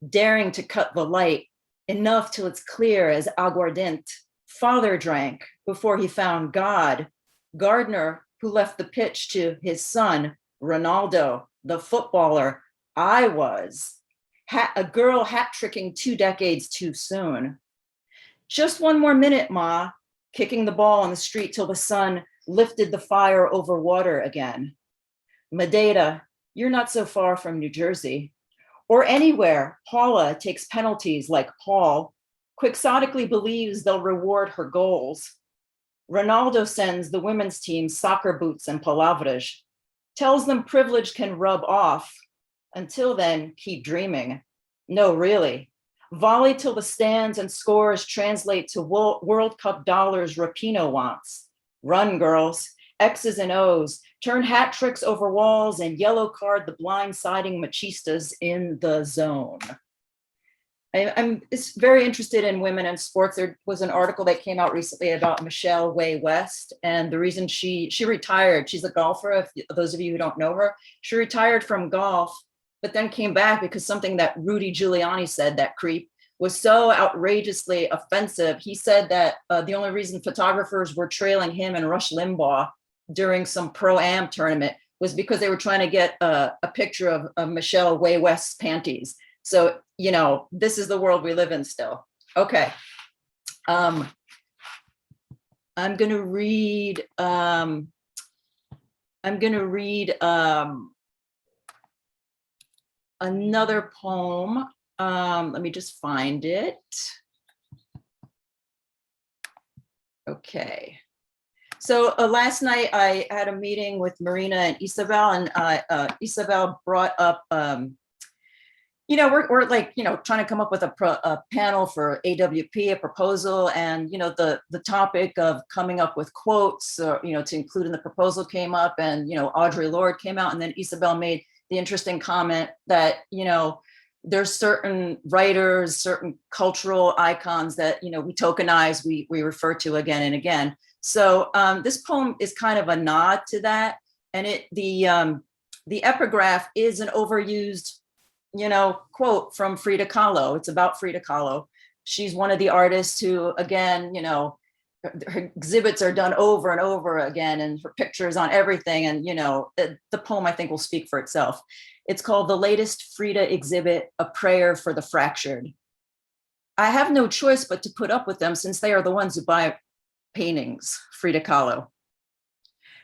daring to cut the light, enough till it's clear as aguardente. Father drank before he found God. Gardener, who left the pitch to his son, Ronaldo, the footballer I was. A girl hat-tricking 2 decades too soon. Just one more minute, Ma, kicking the ball on the street till the sun lifted the fire over water again. Madeira, you're not so far from New Jersey. Or anywhere paulA takes penalties like Paul, quixotically believes they'll reward her goals. Ronaldo sends the women's team soccer boots and palavras, tells them privilege can rub off. Until then, keep dreaming. No, really. Volley till the stands and scores translate to World Cup dollars Rapinoe wants. Run, girls. X's and O's. Turn hat tricks over walls and yellow card the blindsiding machistas in the zone. I'm very interested in women and sports. There was an article that came out recently about Michelle Way West, and the reason she retired, she's a golfer, if those of you who don't know her, she retired from golf, but then came back because something that Rudy Giuliani said, that creep, was so outrageously offensive. He said that the only reason photographers were trailing him and Rush Limbaugh during some Pro-Am tournament was because they were trying to get a picture of Michelle Way West's panties. So, this is the world we live in still. Okay. I'm gonna read another poem. Let me just find it. Okay. So last night I had a meeting with Marina and Ysabel, and Ysabel brought up, we're like, trying to come up with a panel for AWP, a proposal, and, the topic of coming up with quotes, to include in the proposal came up, and, Audre Lorde came out, and then Ysabel made the interesting comment that, there's certain writers, certain cultural icons that, we tokenize, we refer to again and again. So this poem is kind of a nod to that. And the epigraph is an overused, quote from Frida Kahlo. It's about Frida Kahlo. She's one of the artists who, again, her exhibits are done over and over again, and her pictures on everything. And, the poem, I think, will speak for itself. It's called The Latest Frida Exhibit, A Prayer for the Fractured. I have no choice but to put up with them, since they are the ones who buy paintings. Frida Kahlo.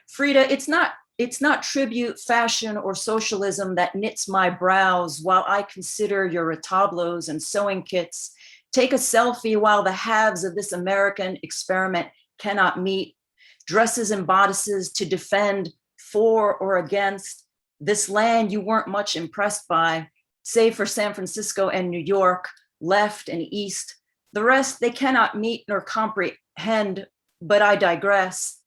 Frida, it's not tribute, fashion, or socialism that knits my brows while I consider your retablos and sewing kits. Take a selfie while the halves of this American experiment cannot meet. Dresses and bodices to defend for or against this land you weren't much impressed by, save for San Francisco and New York, left and east. The rest they cannot meet nor comprehend, but I digress.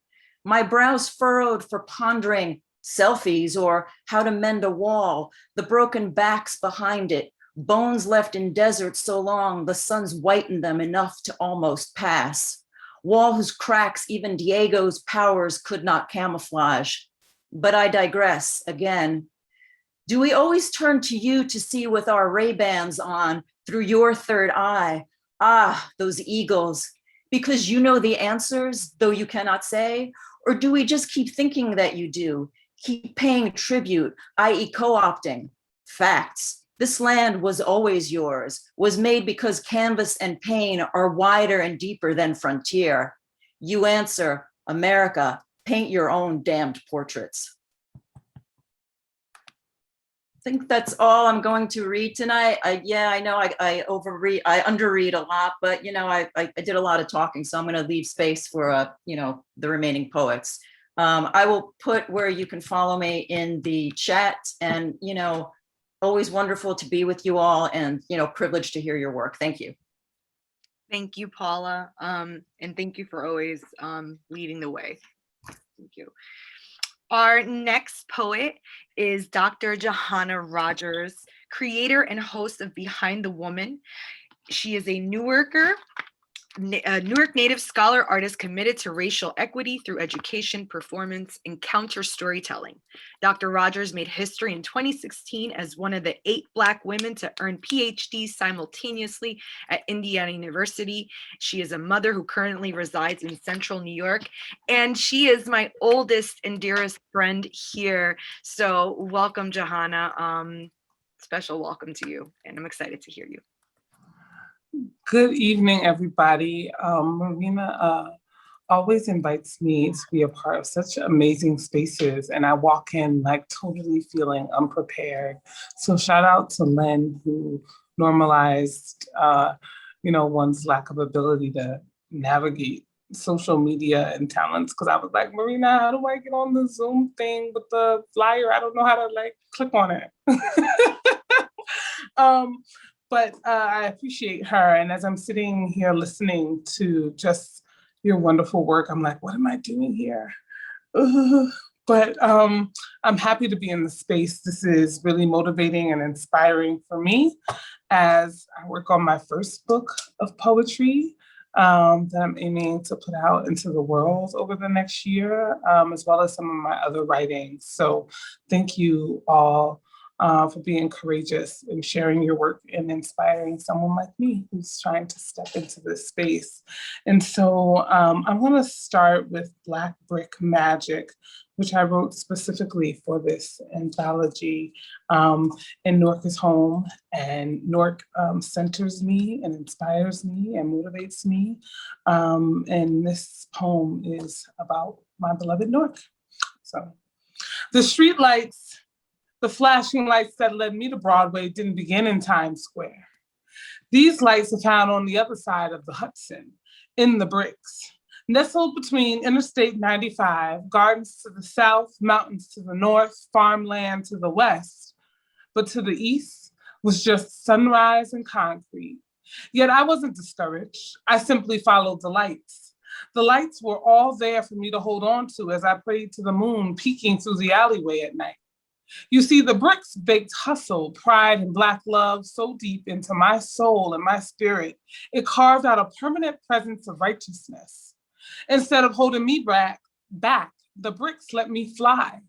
My brows furrowed for pondering selfies or how to mend a wall, the broken backs behind it, bones left in desert so long the sun's whitened them enough to almost pass. Wall whose cracks even Diego's powers could not camouflage. But I digress again. Do we always turn to you to see with our Ray-Bans on through your third eye? Ah, those eagles. because you know the answers, though you cannot say? Or do we just keep thinking that you do? Keep paying tribute, i.e. co-opting facts. This land was always yours, was made because canvas and pain are wider and deeper than frontier. You answer, America, paint your own damned portraits. I think that's all I'm going to read tonight. I know I overread, I underread a lot, but you know, I did a lot of talking, so I'm going to leave space for you know, the remaining poets. I will put where you can follow me in the chat, and you know, always wonderful to be with you all, and you know, privileged to hear your work. Thank you. Thank you, paulA. And thank you for always leading the way. Thank you. Our next poet is Dr. Juhanna Rogers, creator and host of Behind the Woman. She is a Newark native scholar artist committed to racial equity through education, performance, and counter storytelling. Dr. Rogers made history in 2016 as one of the 8 Black women to earn PhDs simultaneously at Indiana University. She is a mother who currently resides in Central New York, and she is my oldest and dearest friend here. So welcome, Juhanna. Special welcome to you, and I'm excited to hear you. Good evening, everybody. Marina always invites me to be a part of such amazing spaces, and I walk in like totally feeling unprepared. So shout out to Lynne, who normalized, you know, one's lack of ability to navigate social media and talents. Because I was like, Marina, how do I get on the Zoom thing with the flyer? I don't know how to like click on it. But I appreciate her. And as I'm sitting here listening to just your wonderful work, I'm like, what am I doing here? But I'm happy to be in the space. This is really motivating and inspiring for me as I work on my first book of poetry that I'm aiming to put out into the world over the next year, as well as some of my other writings. So thank you all for being courageous and sharing your work and inspiring someone like me who's trying to step into this space. And so I'm going to start with Black Brick Magic, which I wrote specifically for this anthology. And Newark is home, and Newark centers me and inspires me and motivates me. And this poem is about my beloved Newark. So the street lights, the flashing lights that led me to Broadway didn't begin in Times Square. These lights are found on the other side of the Hudson, in the bricks. Nestled between Interstate 95, gardens to the south, mountains to the north, farmland to the west. But to the east was just sunrise and concrete. Yet I wasn't discouraged. I simply followed the lights. The lights were all there for me to hold on to as I prayed to the moon, peeking through the alleyway at night. You see, the bricks baked hustle, pride, and Black love so deep into my soul and my spirit, it carved out a permanent presence of righteousness. Instead of holding me back, the bricks let me fly.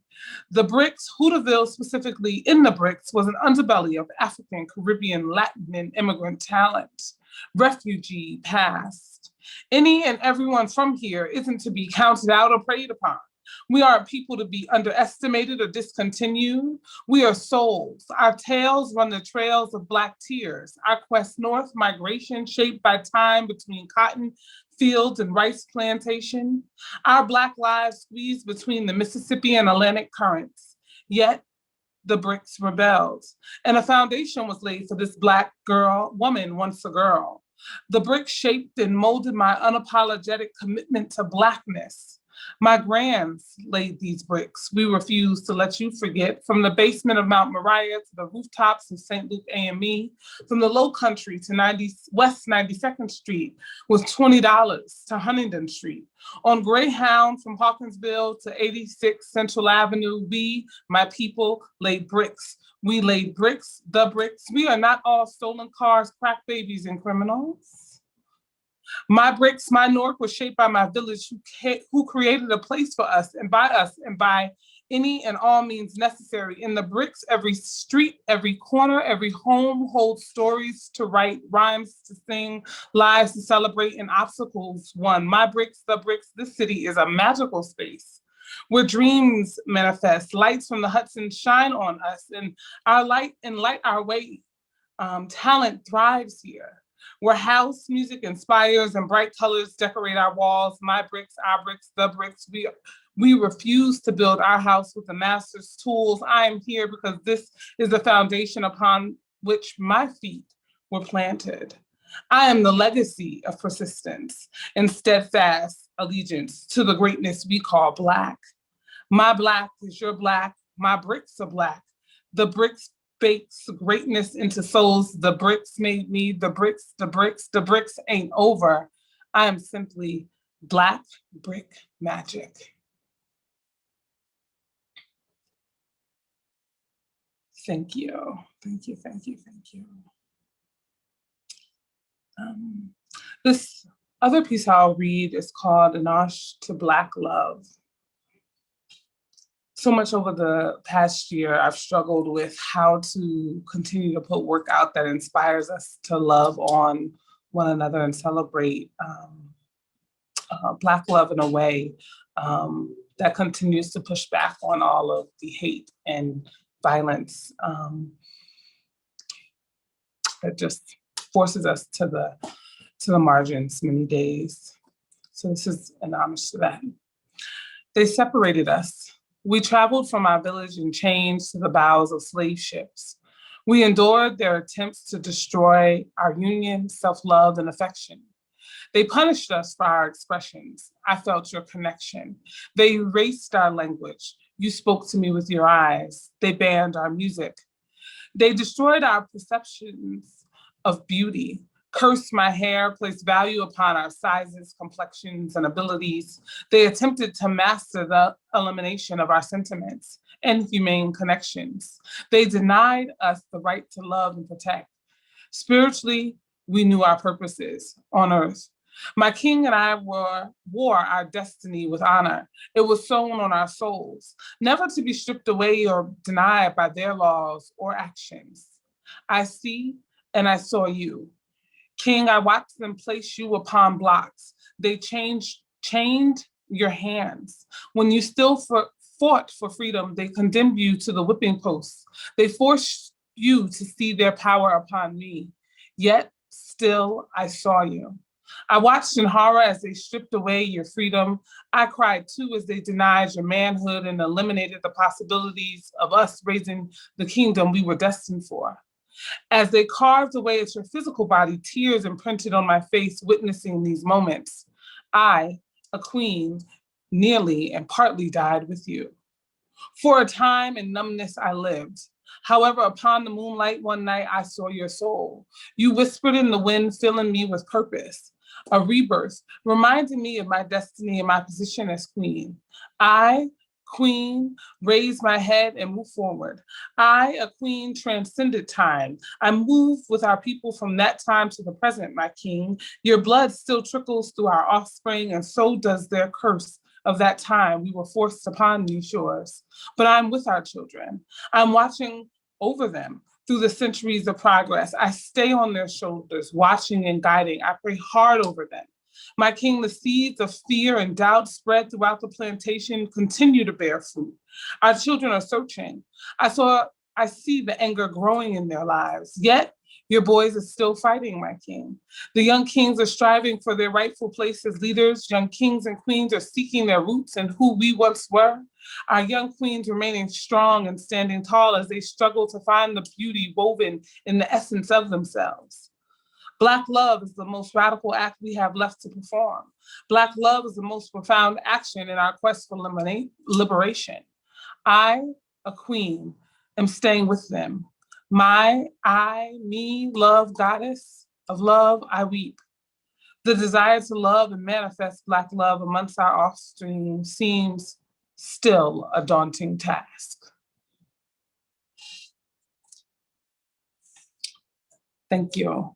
The bricks, Hooterville specifically, in the bricks was an underbelly of African, Caribbean, Latin, and immigrant talent, refugee past. Any and everyone from here isn't to be counted out or preyed upon. We aren't people to be underestimated or discontinued. We are souls. Our tales run the trails of Black tears. Our quest north, migration shaped by time between cotton fields and rice plantation. Our Black lives squeezed between the Mississippi and Atlantic currents. Yet the bricks rebelled, and a foundation was laid for this Black woman, once a girl. The bricks shaped and molded my unapologetic commitment to Blackness. My grands laid these bricks. We refuse to let you forget. From the basement of Mount Moriah to the rooftops of St. Luke AME, from the Low Country to West 92nd Street was $20 to Huntington Street. On Greyhound from Hawkinsville to 86 Central Avenue, we, my people, laid bricks. We laid bricks, the bricks. We are not all stolen cars, crack babies, and criminals. My bricks, my Newark was shaped by my village who created a place for us and by any and all means necessary. In the bricks, every street, every corner, every home holds stories to write, rhymes to sing, lives to celebrate, and obstacles won. My bricks, the bricks, this city is a magical space where dreams manifest, lights from the Hudson shine on us, and our light our way. Talent thrives here, where house music inspires and bright colors decorate our walls. My bricks, our bricks, the bricks. We refuse to build our house with the master's tools. I am here because this is the foundation upon which my feet were planted. I am the legacy of persistence and steadfast allegiance to the greatness we call Black. My Black is your Black. My bricks are Black. The bricks bakes greatness into souls. The bricks made me. The bricks, the bricks, the bricks ain't over. I am simply Black brick magic. Thank you. Thank you, thank you, thank you. This other piece I'll read is called An Ode to Black Love. So much over the past year, I've struggled with how to continue to put work out that inspires us to love on one another and celebrate Black love in a way that continues to push back on all of the hate and violence that just forces us to the margins many days. So this is an homage to that. They separated us. We traveled from our village in chains to the bows of slave ships. We endured their attempts to destroy our union, self-love, and affection. They punished us for our expressions. I felt your connection. They erased our language. You spoke to me with your eyes. They banned our music. They destroyed our perceptions of beauty, cursed my hair, placed value upon our sizes, complexions, and abilities. They attempted to master the elimination of our sentiments and humane connections. They denied us the right to love and protect. Spiritually, we knew our purposes on earth. My king and I wore our destiny with honor. It was sewn on our souls, never to be stripped away or denied by their laws or actions. I see and I saw you. King, I watched them place you upon blocks. They chained your hands. When you still fought for freedom, they condemned you to the whipping post. They forced you to see their power upon me. Yet still I saw you. I watched in horror as they stripped away your freedom. I cried too as they denied your manhood and eliminated the possibilities of us raising the kingdom we were destined for. As they carved away at your physical body, tears imprinted on my face, witnessing these moments. I, a queen, nearly and partly died with you. For a time in numbness I lived. However, upon the moonlight one night, I saw your soul. You whispered in the wind, filling me with purpose. A rebirth, reminding me of my destiny and my position as queen. I, queen, raised my head and moved forward. I, a queen, transcended time. I moved with our people from that time to the present, my king. Your blood still trickles through our offspring, and so does their curse of that time we were forced upon these shores. But I'm with our children. I'm watching over them through the centuries of progress. I stay on their shoulders, watching and guiding. I pray hard over them. My king, the seeds of fear and doubt spread throughout the plantation continue to bear fruit. Our children are searching. I see the anger growing in their lives. Yet, your boys are still fighting, my king. The young kings are striving for their rightful place as leaders. Young kings and queens are seeking their roots and who we once were. Our young queens remaining strong and standing tall as they struggle to find the beauty woven in the essence of themselves. Black love is the most radical act we have left to perform. Black love is the most profound action in our quest for liberation. I, a queen, am staying with them. Me, love, goddess of love, I weep. The desire to love and manifest Black love amongst our offspring seems still a daunting task. Thank you,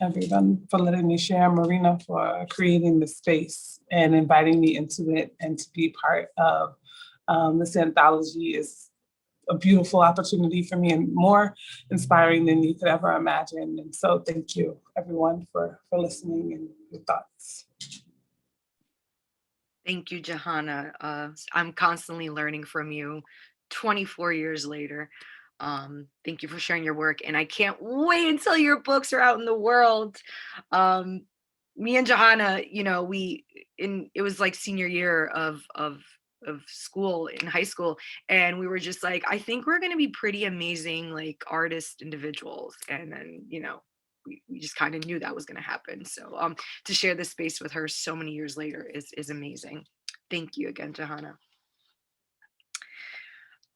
everyone, for letting me share, Marina, for creating the space and inviting me into it and to be part of This anthology is a beautiful opportunity for me and more inspiring than you could ever imagine. And so thank you everyone for listening and your thoughts. Thank you, Juhanna. I'm constantly learning from you 24 years later. Thank you for sharing your work. And I can't wait until your books are out in the world. Me and Juhanna, you know, it was like senior year of school in high school, and we were just like, I think we're going to be pretty amazing like artist individuals. And then, you know, we just kind of knew that was going to happen. So to share this space with her so many years later is amazing. Thank you again, Juhanna.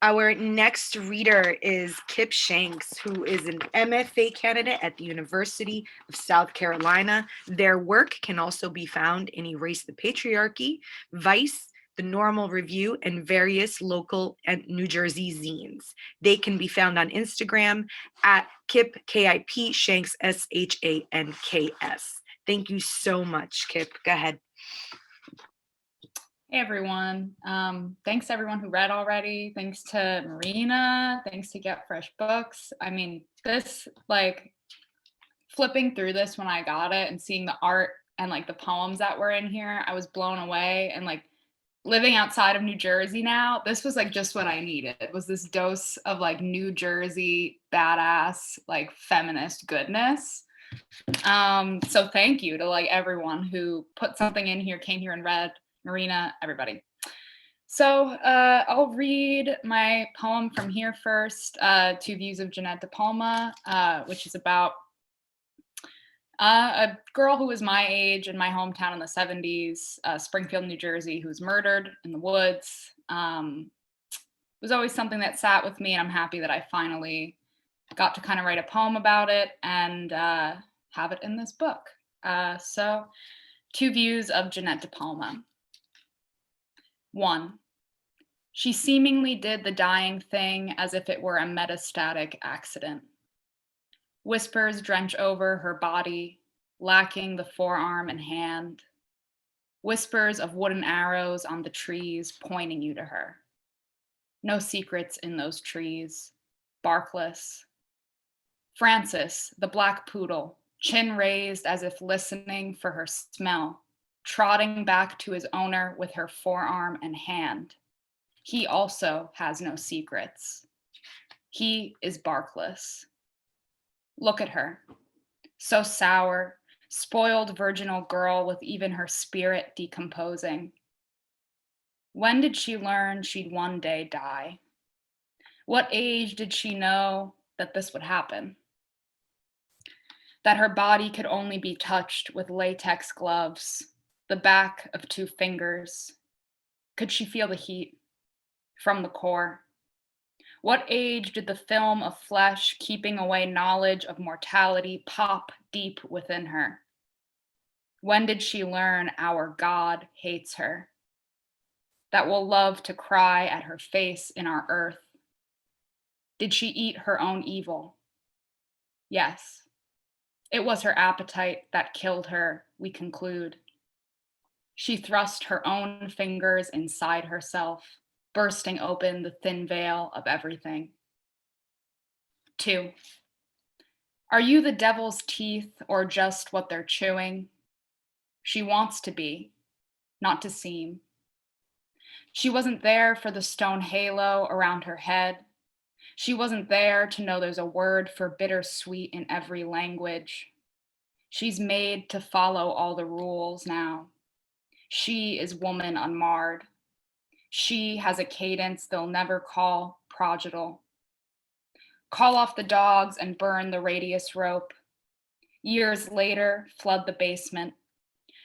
Our next reader is Kip Shanks, who is an MFA candidate at the University of South Carolina. Their work can also be found in Erase the Patriarchy, Vice, The Normal Review, and various local and New Jersey zines. They can be found on Instagram at Kip, K-I-P, Shanks, S-H-A-N-K-S. Thank you so much, Kip. Go ahead. Hey everyone. Thanks to everyone who read already. Thanks to Marina. Thanks to Get Fresh Books. I mean, this, like, flipping through this when I got it and seeing the art and like the poems that were in here, I was blown away. And like living outside of New Jersey now, this was like just what I needed. It was this dose of like New Jersey badass, like feminist goodness. So thank you to like everyone who put something in here, came here and read. Marina, everybody. So I'll read my poem from here first, Two Views of Jeanette De Palma, which is about a girl who was my age in my hometown in the 70s, Springfield, New Jersey, who was murdered in the woods. It was always something that sat with me, and I'm happy that I finally got to kind of write a poem about it and have it in this book. So Two Views of Jeanette De Palma. 1. She seemingly did the dying thing as if it were a metastatic accident. Whispers drench over her body, lacking the forearm and hand. Whispers of wooden arrows on the trees pointing you to her. No secrets in those trees, barkless. Francis, the black poodle, chin raised as if listening for her smell, trotting back to his owner with her forearm and hand. He also has no secrets. He is barkless. Look at her, so sour, spoiled virginal girl with even her spirit decomposing. When did she learn she'd one day die? What age did she know that this would happen? That her body could only be touched with latex gloves, the back of 2 fingers. Could she feel the heat from the core? What age did the film of flesh keeping away knowledge of mortality pop deep within her? When did she learn our God hates her? That we'll love to cry at her face in our earth? Did she eat her own evil? Yes. It was her appetite that killed her, we conclude. She thrust her own fingers inside herself, bursting open the thin veil of everything. 2. Are you the devil's teeth or just what they're chewing? She wants to be, not to seem. She wasn't there for the stone halo around her head. She wasn't there to know there's a word for bittersweet in every language. She's made to follow all the rules now. She is woman unmarred. She has a cadence they'll never call prodigal. Call off the dogs and burn the radius rope. Years later, flood the basement.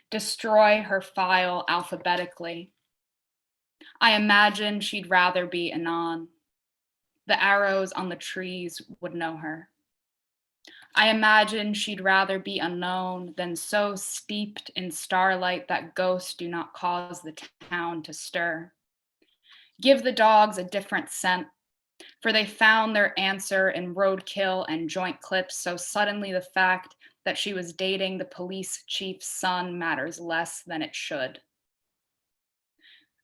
Destroy her file alphabetically. I imagine she'd rather be Anon. The arrows on the trees would know her. I imagine she'd rather be unknown than so steeped in starlight that ghosts do not cause the town to stir. Give the dogs a different scent, for they found their answer in roadkill and joint clips, so suddenly the fact that she was dating the police chief's son matters less than it should.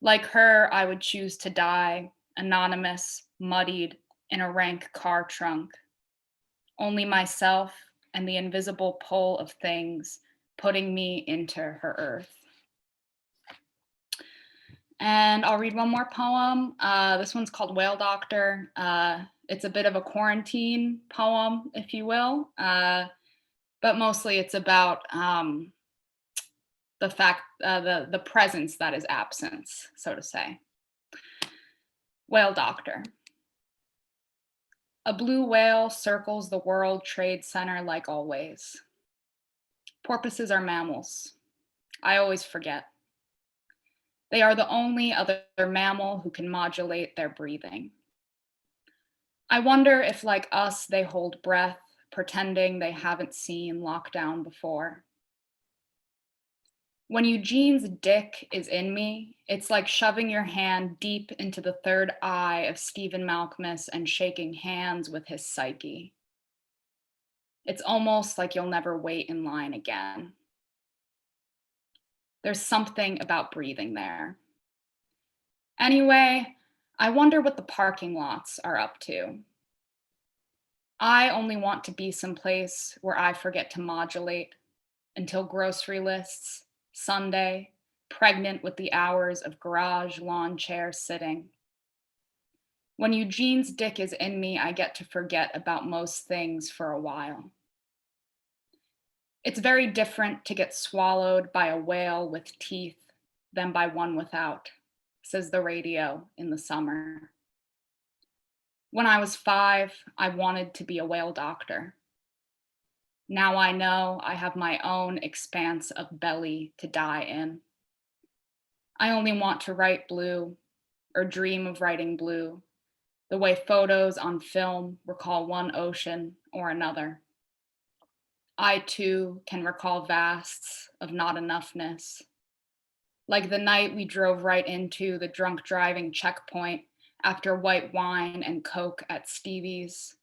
Like her, I would choose to die, anonymous, muddied, in a rank car trunk. Only myself and the invisible pull of things putting me into her earth. And I'll read one more poem. This one's called Whale Doctor. It's a bit of a quarantine poem, if you will, but mostly it's about the presence that is absence, so to say. Whale Doctor. A blue whale circles the World Trade Center like always. Porpoises are mammals. I always forget. They are the only other mammal who can modulate their breathing. I wonder if, like us, they hold breath, pretending they haven't seen lockdown before. When Eugene's dick is in me, it's like shoving your hand deep into the third eye of Stephen Malkmus and shaking hands with his psyche. It's almost like you'll never wait in line again. There's something about breathing there. Anyway, I wonder what the parking lots are up to. I only want to be someplace where I forget to modulate until grocery lists, Sunday, pregnant with the hours of garage lawn chair sitting. When Eugene's dick is in me, I get to forget about most things for a while. It's very different to get swallowed by a whale with teeth than by one without, says the radio in the summer. When I was 5, I wanted to be a whale doctor. Now I know I have my own expanse of belly to die in. I only want to write blue, or dream of writing blue, the way photos on film recall one ocean or another. I too can recall vasts of not enoughness. Like the night we drove right into the drunk driving checkpoint after white wine and Coke at Stevie's.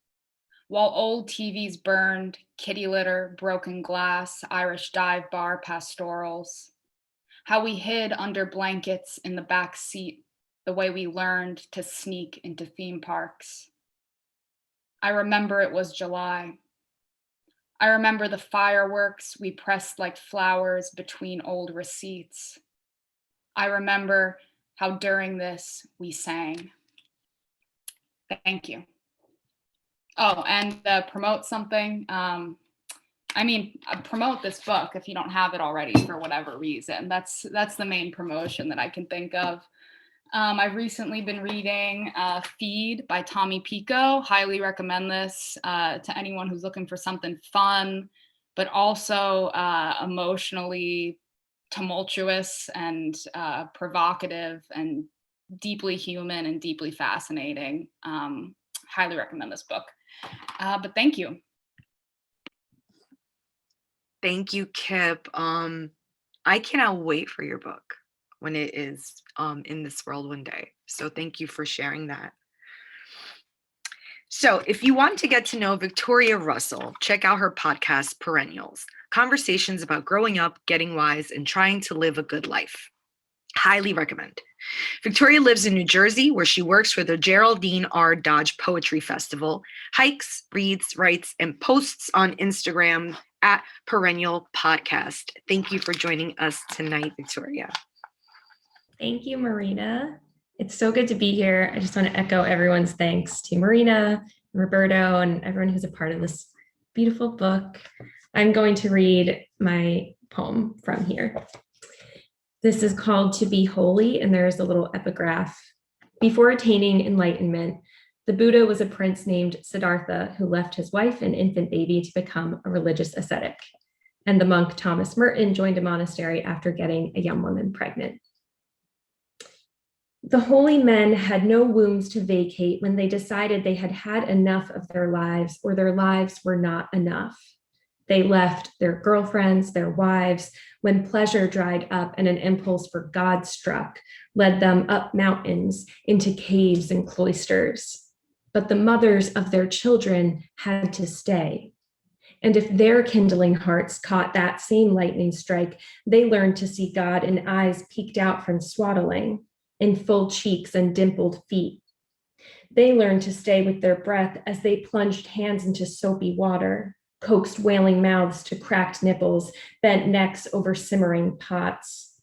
While old TVs burned, kitty litter, broken glass, Irish dive bar pastorals. How we hid under blankets in the back seat, the way we learned to sneak into theme parks. I remember it was July. I remember the fireworks we pressed like flowers between old receipts. I remember how during this we sang. Thank you. Oh, and promote something. Promote this book if you don't have it already for whatever reason. That's the main promotion that I can think of. I've recently been reading Feed by Tommy Pico. Highly recommend this to anyone who's looking for something fun, but also emotionally tumultuous and provocative and deeply human and deeply fascinating. Highly recommend this book. But thank you. Thank you, Kip. I cannot wait for your book when it is in this world one day. So thank you for sharing that. So if you want to get to know Victoria Russell, check out her podcast, Perennials, conversations about growing up, getting wise, and trying to live a good life. Highly recommend. Victoria lives in New Jersey, where she works for the Geraldine R. Dodge Poetry Festival, hikes, reads, writes, and posts on Instagram at Perennial Podcast. Thank you for joining us tonight, Victoria. Thank you, Marina. It's so good to be here. I just want to echo everyone's thanks to Marina, Roberto, and everyone who's a part of this beautiful book. I'm going to read my poem from here. This is called To Be Holy, and there's a little epigraph. Before attaining enlightenment, the Buddha was a prince named Siddhartha who left his wife and infant baby to become a religious ascetic. And the monk Thomas Merton joined a monastery after getting a young woman pregnant. The holy men had no wombs to vacate when they decided they had had enough of their lives, or their lives were not enough. They left their girlfriends, their wives, when pleasure dried up and an impulse for God struck, led them up mountains, into caves and cloisters. But the mothers of their children had to stay. And if their kindling hearts caught that same lightning strike, they learned to see God in eyes peeked out from swaddling. in full cheeks and dimpled feet. They learned to stay with their breath as they plunged hands into soapy water, coaxed wailing mouths to cracked nipples, bent necks over simmering pots.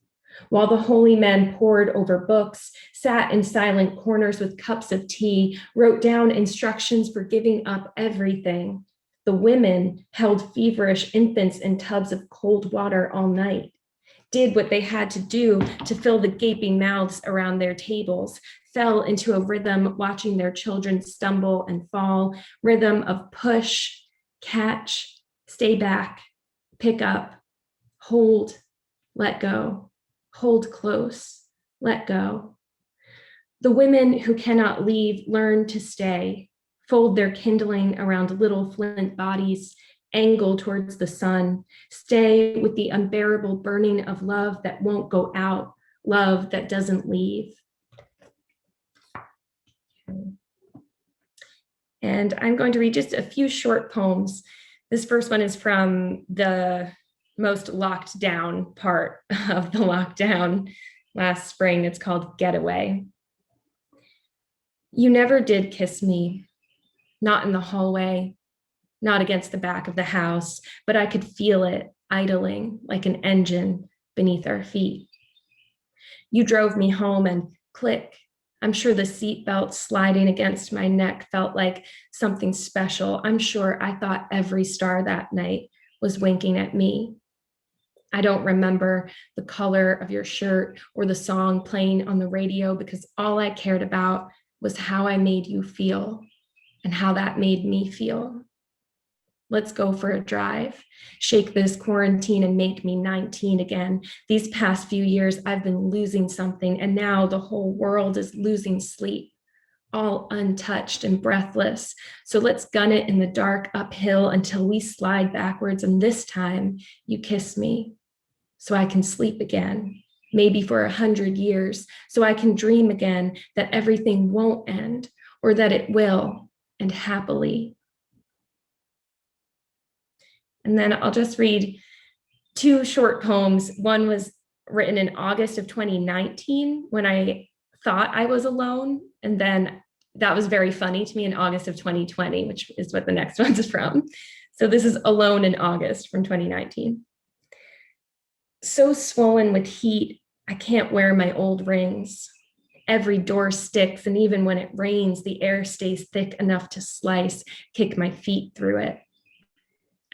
While the holy men pored over books, sat in silent corners with cups of tea, wrote down instructions for giving up everything, the women held feverish infants in tubs of cold water all night, did what they had to do to fill the gaping mouths around their tables, fell into a rhythm watching their children stumble and fall, rhythm of push, catch, stay back, pick up, hold, let go, hold close, let go. The women who cannot leave learn to stay, fold their kindling around little flint bodies, angle towards the sun, stay with the unbearable burning of love that won't go out, love that doesn't leave. And I'm going to read just a few short poems. This first one is from the most locked down part of the lockdown last spring. It's called Getaway. You never did kiss me, not in the hallway, not against the back of the house, but I could feel it idling like an engine beneath our feet. You drove me home and click. I'm sure the seatbelt sliding against my neck felt like something special. I'm sure I thought every star that night was winking at me. I don't remember the color of your shirt or the song playing on the radio because all I cared about was how I made you feel and how that made me feel. Let's go for a drive, shake this quarantine and make me 19 again. These past few years, I've been losing something, and now the whole world is losing sleep, all untouched and breathless. So let's gun it in the dark uphill until we slide backwards, and this time you kiss me so I can sleep again, maybe for 100 years, so I can dream again that everything won't end or that it will, and happily. And then I'll just read two short poems. One was written in August of 2019 when I thought I was alone. And then that was very funny to me in August of 2020, which is what the next one's from. So this is Alone in August from 2019. So swollen with heat, I can't wear my old rings. Every door sticks, and even when it rains, the air stays thick enough to slice, kick my feet through it.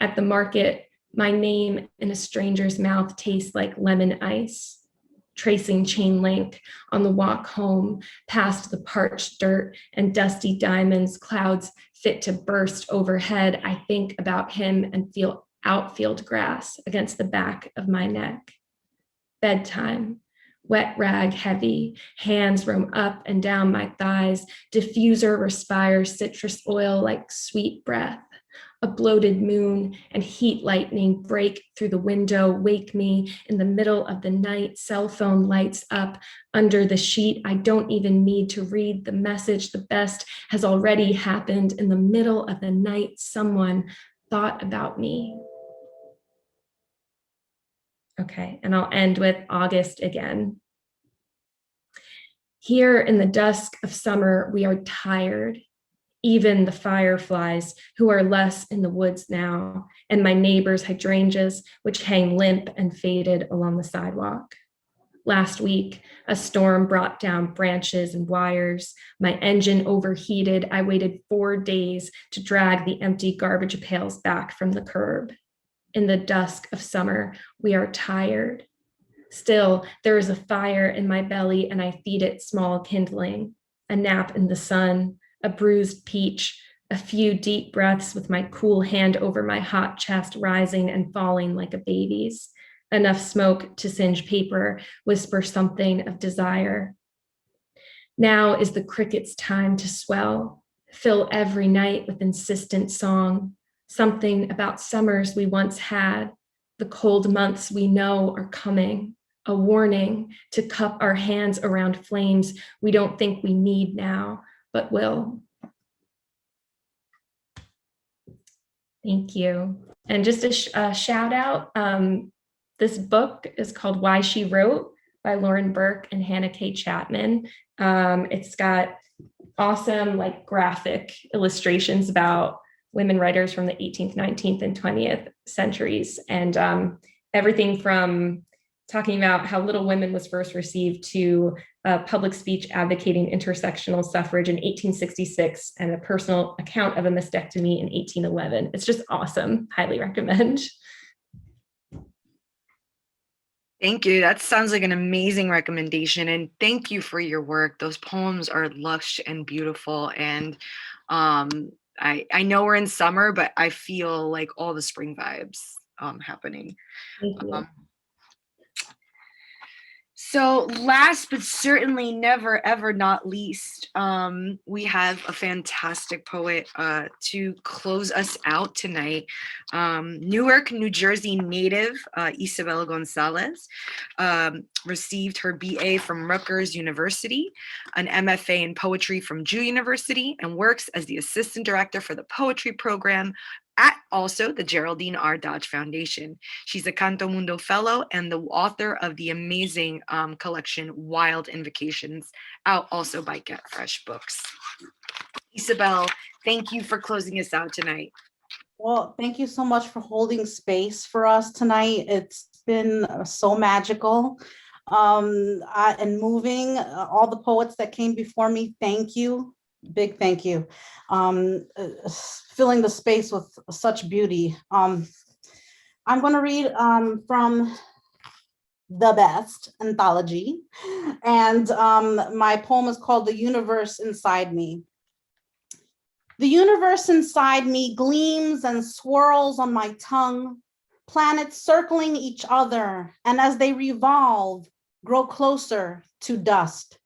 At the market, my name in a stranger's mouth tastes like lemon ice. Tracing chain link on the walk home, past the parched dirt and dusty diamonds, clouds fit to burst overhead, I think about him and feel outfield grass against the back of my neck. Bedtime, wet rag heavy, hands roam up and down my thighs, diffuser respires citrus oil like sweet breath. A bloated moon and heat lightning break through the window, wake me in the middle of the night, cell phone lights up under the sheet. I don't even need to read the message. The best has already happened. In the middle of the night, someone thought about me. Okay, and I'll end with August again. Here in the dusk of summer, we are tired. Even the fireflies who are less in the woods now, and my neighbor's hydrangeas, which hang limp and faded along the sidewalk. Last week, a storm brought down branches and wires. My engine overheated. I waited 4 days to drag the empty garbage pails back from the curb. In the dusk of summer, we are tired. Still, there is a fire in my belly and I feed it small kindling, a nap in the sun, a bruised peach, a few deep breaths with my cool hand over my hot chest rising and falling like a baby's. Enough smoke to singe paper, whisper something of desire. Now is the cricket's time to swell, fill every night with insistent song, something about summers we once had, the cold months we know are coming, a warning to cup our hands around flames we don't think we need now, but will. Thank you. And just a shout out, this book is called Why She Wrote by Lauren Burke and Hannah K. Chapman. It's got awesome like graphic illustrations about women writers from the 18th, 19th, and 20th centuries, and everything from talking about how Little Women was first received to public speech advocating intersectional suffrage in 1866 and a personal account of a mastectomy in 1811. It's just awesome. Highly recommend. Thank you. That sounds like an amazing recommendation. And thank you for your work. Those poems are lush and beautiful. And I know we're in summer, but I feel like all the spring vibes happening. Thank you. So last but certainly never ever not least, we have a fantastic poet to close us out tonight. Newark, New Jersey native Ysabel Gonzalez received her BA from Rutgers University, an MFA in poetry from Drew University, and works as the assistant director for the poetry program at also the Geraldine R. Dodge Foundation. She's a Canto Mundo Fellow and the author of the amazing collection Wild Invocations, out also by Get Fresh Books. Ysabel, thank you for closing us out tonight. Well, thank you so much for holding space for us tonight. It's been so magical and moving. All the poets that came before me, thank you. Big thank you. Filling the space with such beauty. I'm going to read from The Best Anthology, and my poem is called The Universe Inside Me. The universe inside me gleams and swirls on my tongue, planets circling each other, and as they revolve, grow closer to dust.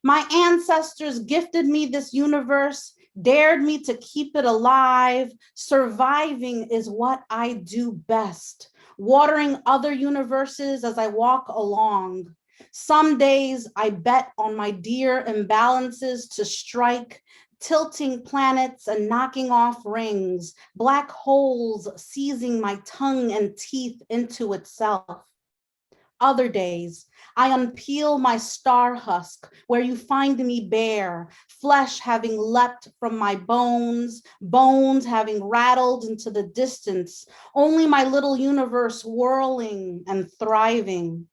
My ancestors gifted me this universe, dared me to keep it alive. Surviving is what I do best, watering other universes as I walk along. Some days I bet on my dear imbalances to strike, tilting planets and knocking off rings, black holes seizing my tongue and teeth into itself. Other days, I unpeel my star husk where you find me bare, flesh having leapt from my bones, bones having rattled into the distance, only my little universe whirling and thriving.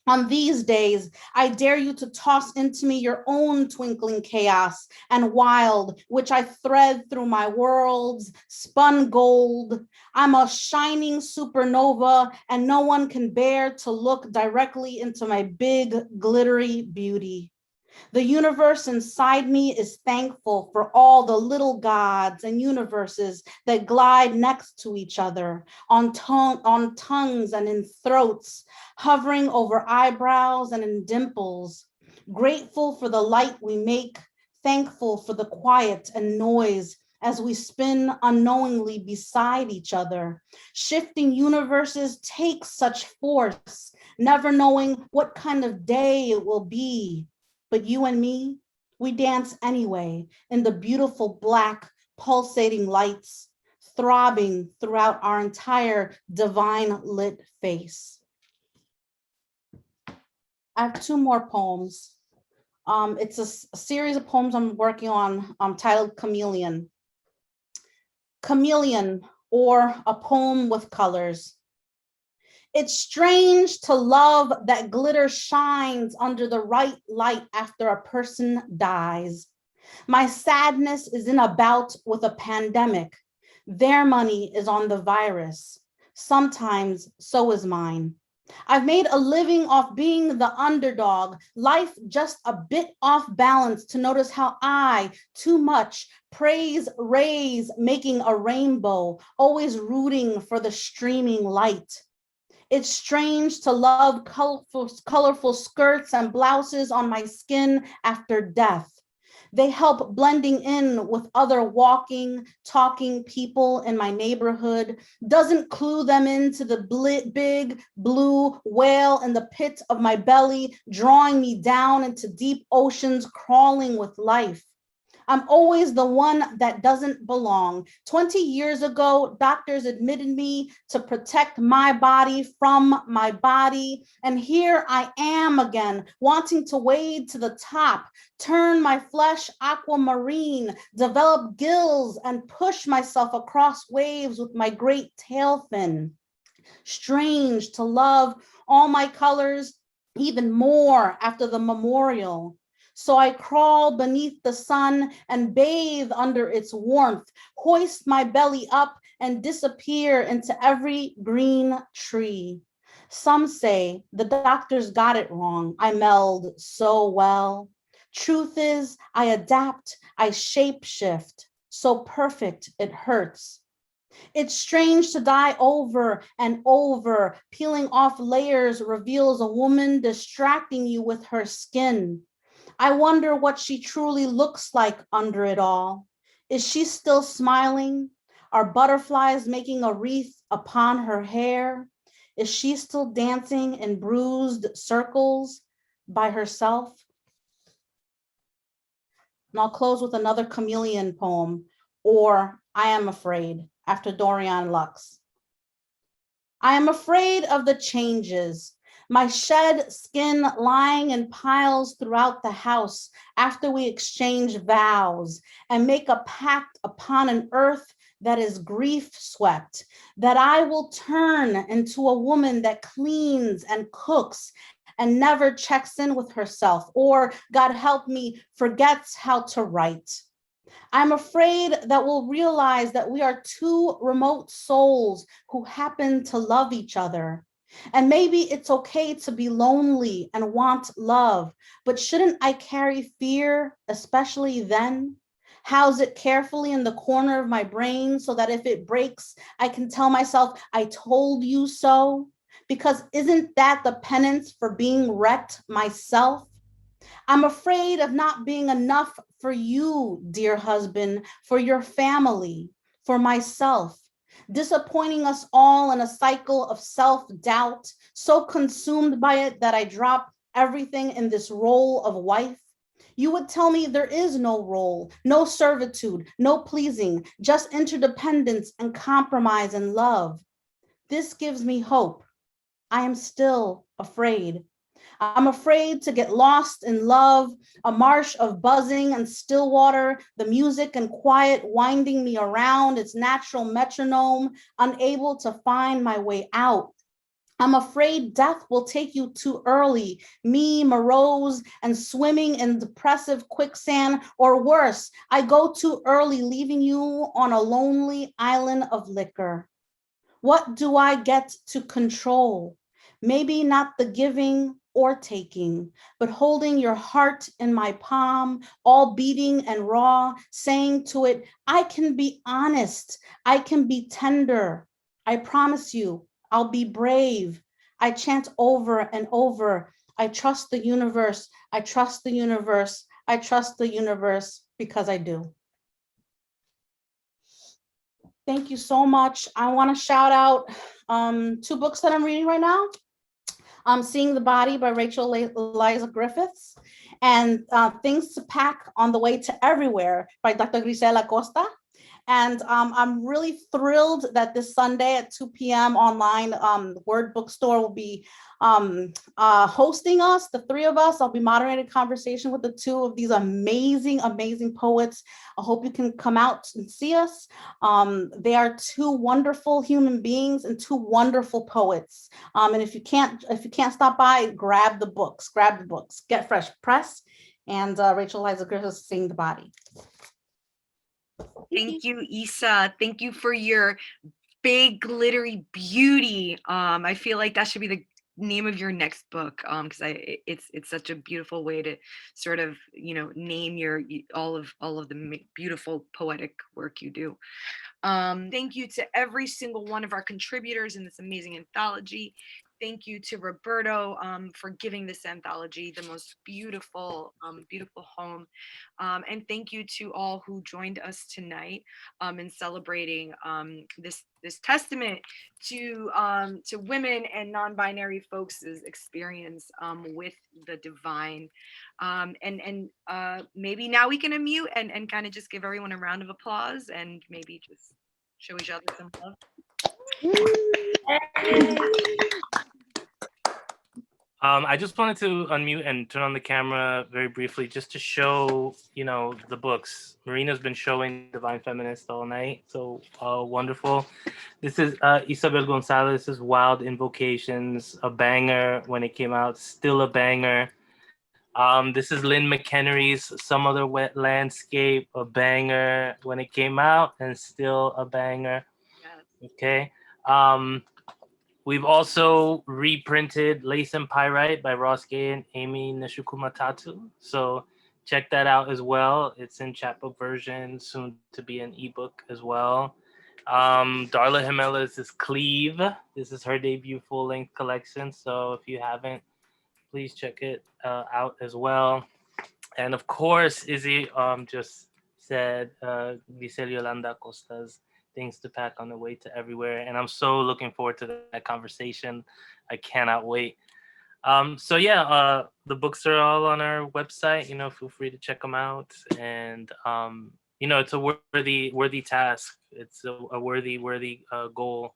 On these days, I dare you to toss into me your own twinkling chaos and wild, which I thread through my worlds, spun gold. I'm a shining supernova, and no one can bear to look directly into my big, glittery beauty. The universe inside me is thankful for all the little gods and universes that glide next to each other on tongues and in throats, hovering over eyebrows and in dimples. Grateful for the light we make, thankful for the quiet and noise as we spin unknowingly beside each other. Shifting universes take such force, never knowing what kind of day it will be. But you and me, we dance anyway in the beautiful black pulsating lights, throbbing throughout our entire divine lit face. I have two more poems. It's a series of poems I'm working on titled Chameleon. Chameleon, or a poem with colors. It's strange to love that glitter shines under the right light after a person dies. My sadness is in a bout with a pandemic. Their money is on the virus. Sometimes so is mine. I've made a living off being the underdog, life just a bit off balance to notice how I, too much, praise, raise, making a rainbow, always rooting for the streaming light. It's strange to love colorful skirts and blouses on my skin after death. They help blending in with other walking, talking people in my neighborhood, doesn't clue them into the big blue whale in the pit of my belly, drawing me down into deep oceans crawling with life. I'm always the one that doesn't belong. 20 years ago, doctors admitted me to protect my body from my body. And here I am again, wanting to wade to the top, turn my flesh aquamarine, develop gills, and push myself across waves with my great tail fin. Strange to love all my colors even more after the memorial. So I crawl beneath the sun and bathe under its warmth, hoist my belly up and disappear into every green tree. Some say the doctors got it wrong. I meld so well. Truth is, I adapt, I shapeshift. So perfect, it hurts. It's strange to die over and over. Peeling off layers reveals a woman distracting you with her skin. I wonder what she truly looks like under it all. Is she still smiling? Are butterflies making a wreath upon her hair? Is she still dancing in bruised circles by herself? And I'll close with another chameleon poem, Or I Am Afraid, after Dorian Lux. I am afraid of the changes, my shed skin lying in piles throughout the house after we exchange vows and make a pact upon an earth that is grief swept, that I will turn into a woman that cleans and cooks and never checks in with herself, or, God help me, forgets how to write. I'm afraid that we'll realize that we are two remote souls who happen to love each other. And maybe it's okay to be lonely and want love, but shouldn't I carry fear, especially then? House it carefully in the corner of my brain so that if it breaks, I can tell myself, I told you so. Because isn't that the penance for being wrecked myself? I'm afraid of not being enough for you, dear husband, for your family, for myself, disappointing us all in a cycle of self-doubt, so consumed by it that I drop everything in this role of wife. You would tell me there is no role, no servitude, no pleasing, just interdependence and compromise and love. This gives me hope. I am still afraid. I'm afraid to get lost in love, a marsh of buzzing and still water, the music and quiet winding me around its natural metronome, unable to find my way out. I'm afraid death will take you too early, me morose and swimming in depressive quicksand, or worse, I go too early, leaving you on a lonely island of liquor. What do I get to control? Maybe not the giving or taking, but holding your heart in my palm, all beating and raw, saying to it, I can be honest, I can be tender. I promise you, I'll be brave. I chant over and over, I trust the universe, I trust the universe, I trust the universe, because I do. Thank you so much. I want to shout out 2 books that I'm reading right now. Seeing the Body by Rachel Eliza Griffiths, and Things to Pack on the Way to Everywhere by Dr. Grisela Costa. And I'm really thrilled that this Sunday at 2 p.m. online, Word Bookstore will be hosting us, the 3 of us. I'll be moderating a conversation with the 2 of these amazing, amazing poets. I hope you can come out and see us. They are 2 wonderful human beings and 2 wonderful poets. And if you can't stop by, grab the books, Get Fresh Press, and Rachel Eliza Griffiths, Seeing the Body. Thank you, Isa. Thank you for your big glittery beauty. I feel like that should be the name of your next book, because it's such a beautiful way to sort of, you know, name your all of the beautiful poetic work you do. Thank you to every single one of our contributors in this amazing anthology. Thank you to Roberto for giving this anthology the most beautiful, beautiful home. And thank you to all who joined us tonight in celebrating this testament to women and non-binary folks' experience with the divine. And maybe now we can unmute and kind of just give everyone a round of applause and maybe just show each other some love. I just wanted to unmute and turn on the camera very briefly just to show, the books. Marina's been showing Divine Feminist all night, so wonderful. This is Ysabel Gonzalez's Wild Invocations, a banger when it came out, still a banger. This is Lynne McEniry's Some Other Wet Landscape, a banger when it came out and still a banger. Yes. Okay. We've also reprinted Lace and Pyrite by Ross Gay and Amy Nishukumatatu. So check that out as well. It's in chapbook version, soon to be an ebook as well. Darla Jimenez is Cleave. This is her debut full-length collection. So if you haven't, please check it out as well. And of course, Izzy just said Dice Yolanda Costa's Things to Pack on the Way to Everywhere. And I'm so looking forward to that conversation. I cannot wait. So yeah, the books are all on our website. Feel free to check them out. And it's a worthy task. It's a worthy goal.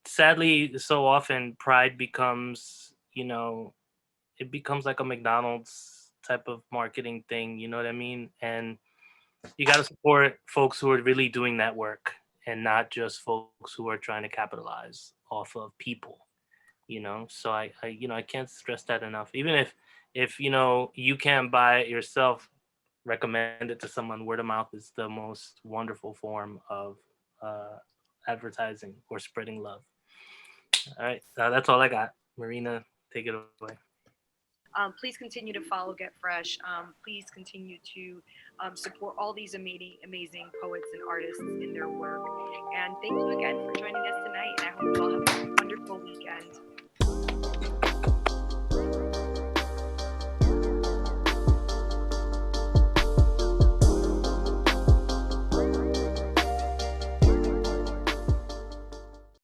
Sadly, so often pride becomes, it becomes like a McDonald's type of marketing thing. You know what I mean? And you got to support folks who are really doing that work and not just folks who are trying to capitalize off of people. So I can't stress that enough. Even if you can't buy it yourself, recommend it to someone. Word of mouth is the most wonderful form of advertising or spreading love. All right, that's all I got. Marina, take it away. Please continue to follow Get Fresh. Please continue to support all these amazing poets and artists in their work. And thank you again for joining us tonight. I hope you all have a wonderful weekend.